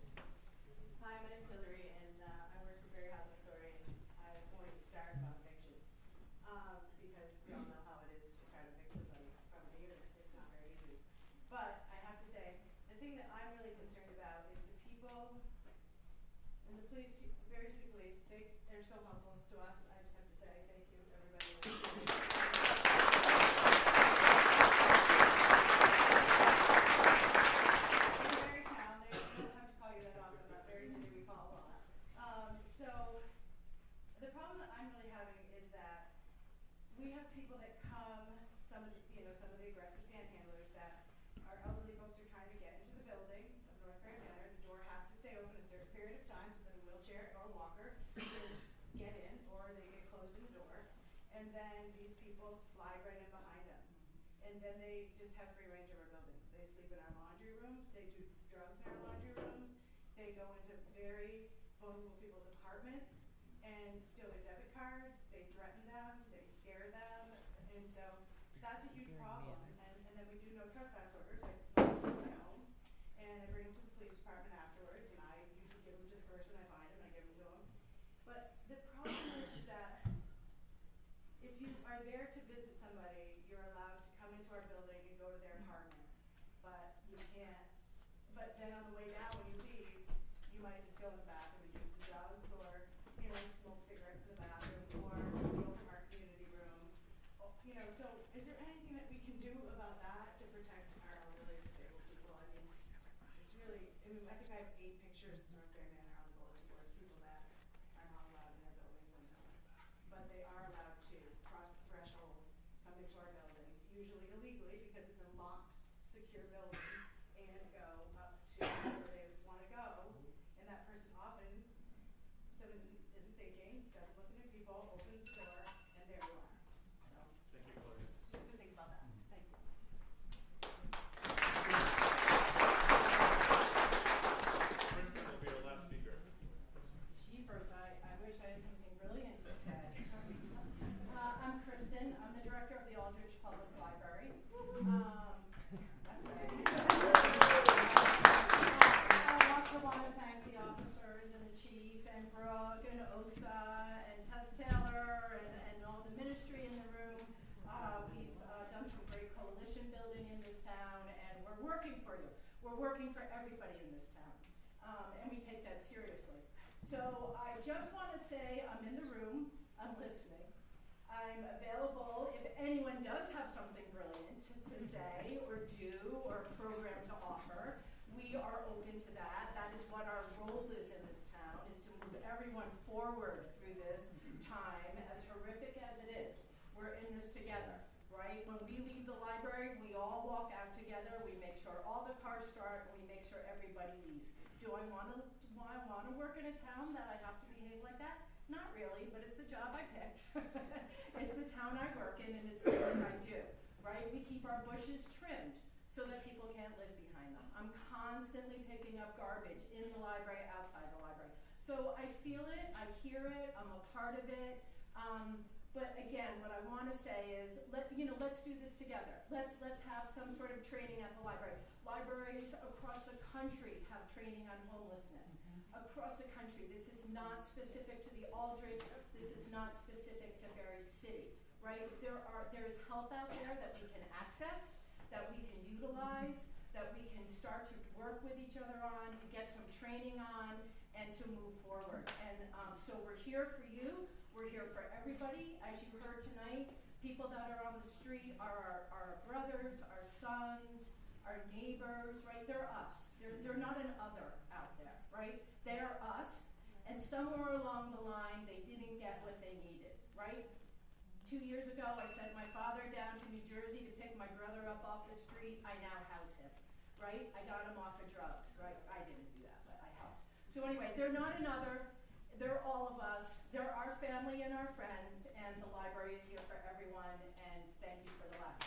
Speaker 11: Hi, my name's Hillary, and I work for Berry Housing Authority, and I'm going to start about evictions, because we all know how it is to try to evict somebody from a unit. It's not very easy. But I have to say, the thing that I'm really concerned about is the people, and the police, Berry City Police, they're so helpful to us. I just have to say thank you, everybody. Berry Town, they don't have to call you that often, but Berry City, we call a lot. So the problem that I'm really having is that we have people that come, some of the aggressive panhandlers that our elderly folks are trying to get into the building of North
Speaker 6: and then these people slide right in behind them. And then they just have free range of our buildings. They sleep in our laundry rooms, they do drugs in our laundry rooms, they go into very vulnerable people's apartments and steal their debit cards, they threaten them, they scare them, and so that's a huge problem. And then we do no trespass orders, I put them in my home, and I bring them to the police department afterwards, and I usually give them to the person I find them, I give them to them. But the problem is that if you are there to visit somebody, you're allowed to come into our building and go to their apartment, but you can't. But then on the way down, when you leave, you might just go in the bathroom and use the drugs, or smoke cigarettes in the bathroom, or steal from our community room. So is there anything that we can do about that to protect our elderly or disabled people? I mean, it's really. I think I have 8 pictures in Thornberry Manor on the bulletin board of people that are not allowed in their buildings, but they are allowed to cross the threshold, come into our building, usually illegally because it's a locked, secure building, and go up to where they want to go. And that person often, someone isn't thinking, doesn't look at their people, opens the door, and there you are. So,
Speaker 1: Thank you, Gloria.
Speaker 6: just to think about that. Thank you.
Speaker 1: Kristen will be our last speaker.
Speaker 12: Jeepers, I wish I had something brilliant to say. I'm Kristen. I'm the director of the Aldrich Public Library. That's right. I also want to thank the officers and the chief and Brooke and OSA and Tess Taylor and all the ministry in the room. We've done some great coalition building in this town, and we're working for you. We're working for everybody in this town, and we take that seriously. So I just want to say I'm in the room, I'm listening. I'm available if anyone does have something brilliant to say or do or a program to offer. We are open to that. That is what our role is in this town, is to move everyone forward through this time, as horrific as it is. We're in this together, right? When we leave the library, we all walk out together. We make sure all the cars start, and we make sure everybody leaves. Do I want to work in a town that I have to behave like that? Not really, but it's the job I picked. It's the town I work in, and it's the work I do, right? We keep our bushes trimmed so that people can't live behind them. I'm constantly picking up garbage in the library, outside the library. So I feel it, I hear it, I'm a part of it. But again, what I want to say is, let's do this together. Let's have some sort of training at the library. Libraries across the country have training on homelessness. Across the country, this is not specific to the Aldrich. This is not specific to Berry City, right? There is help out there that we can access, that we can utilize, that we can start to work with each other on, to get some training on, and to move forward. And so we're here for you. We're here for everybody. As you heard tonight, people that are on the street are our brothers, our sons, our neighbors, right? They're us. They're not an other out there, right? They are us. And somewhere along the line, they didn't get what they needed, right? 2 years ago, I sent my father down to New Jersey to pick my brother up off the street. I now house him, right? I got him off of drugs, right? I didn't do that, but I helped. So anyway, they're not another. They're all of us. They're our family and our friends, and the library is here for everyone, and thank you for the last.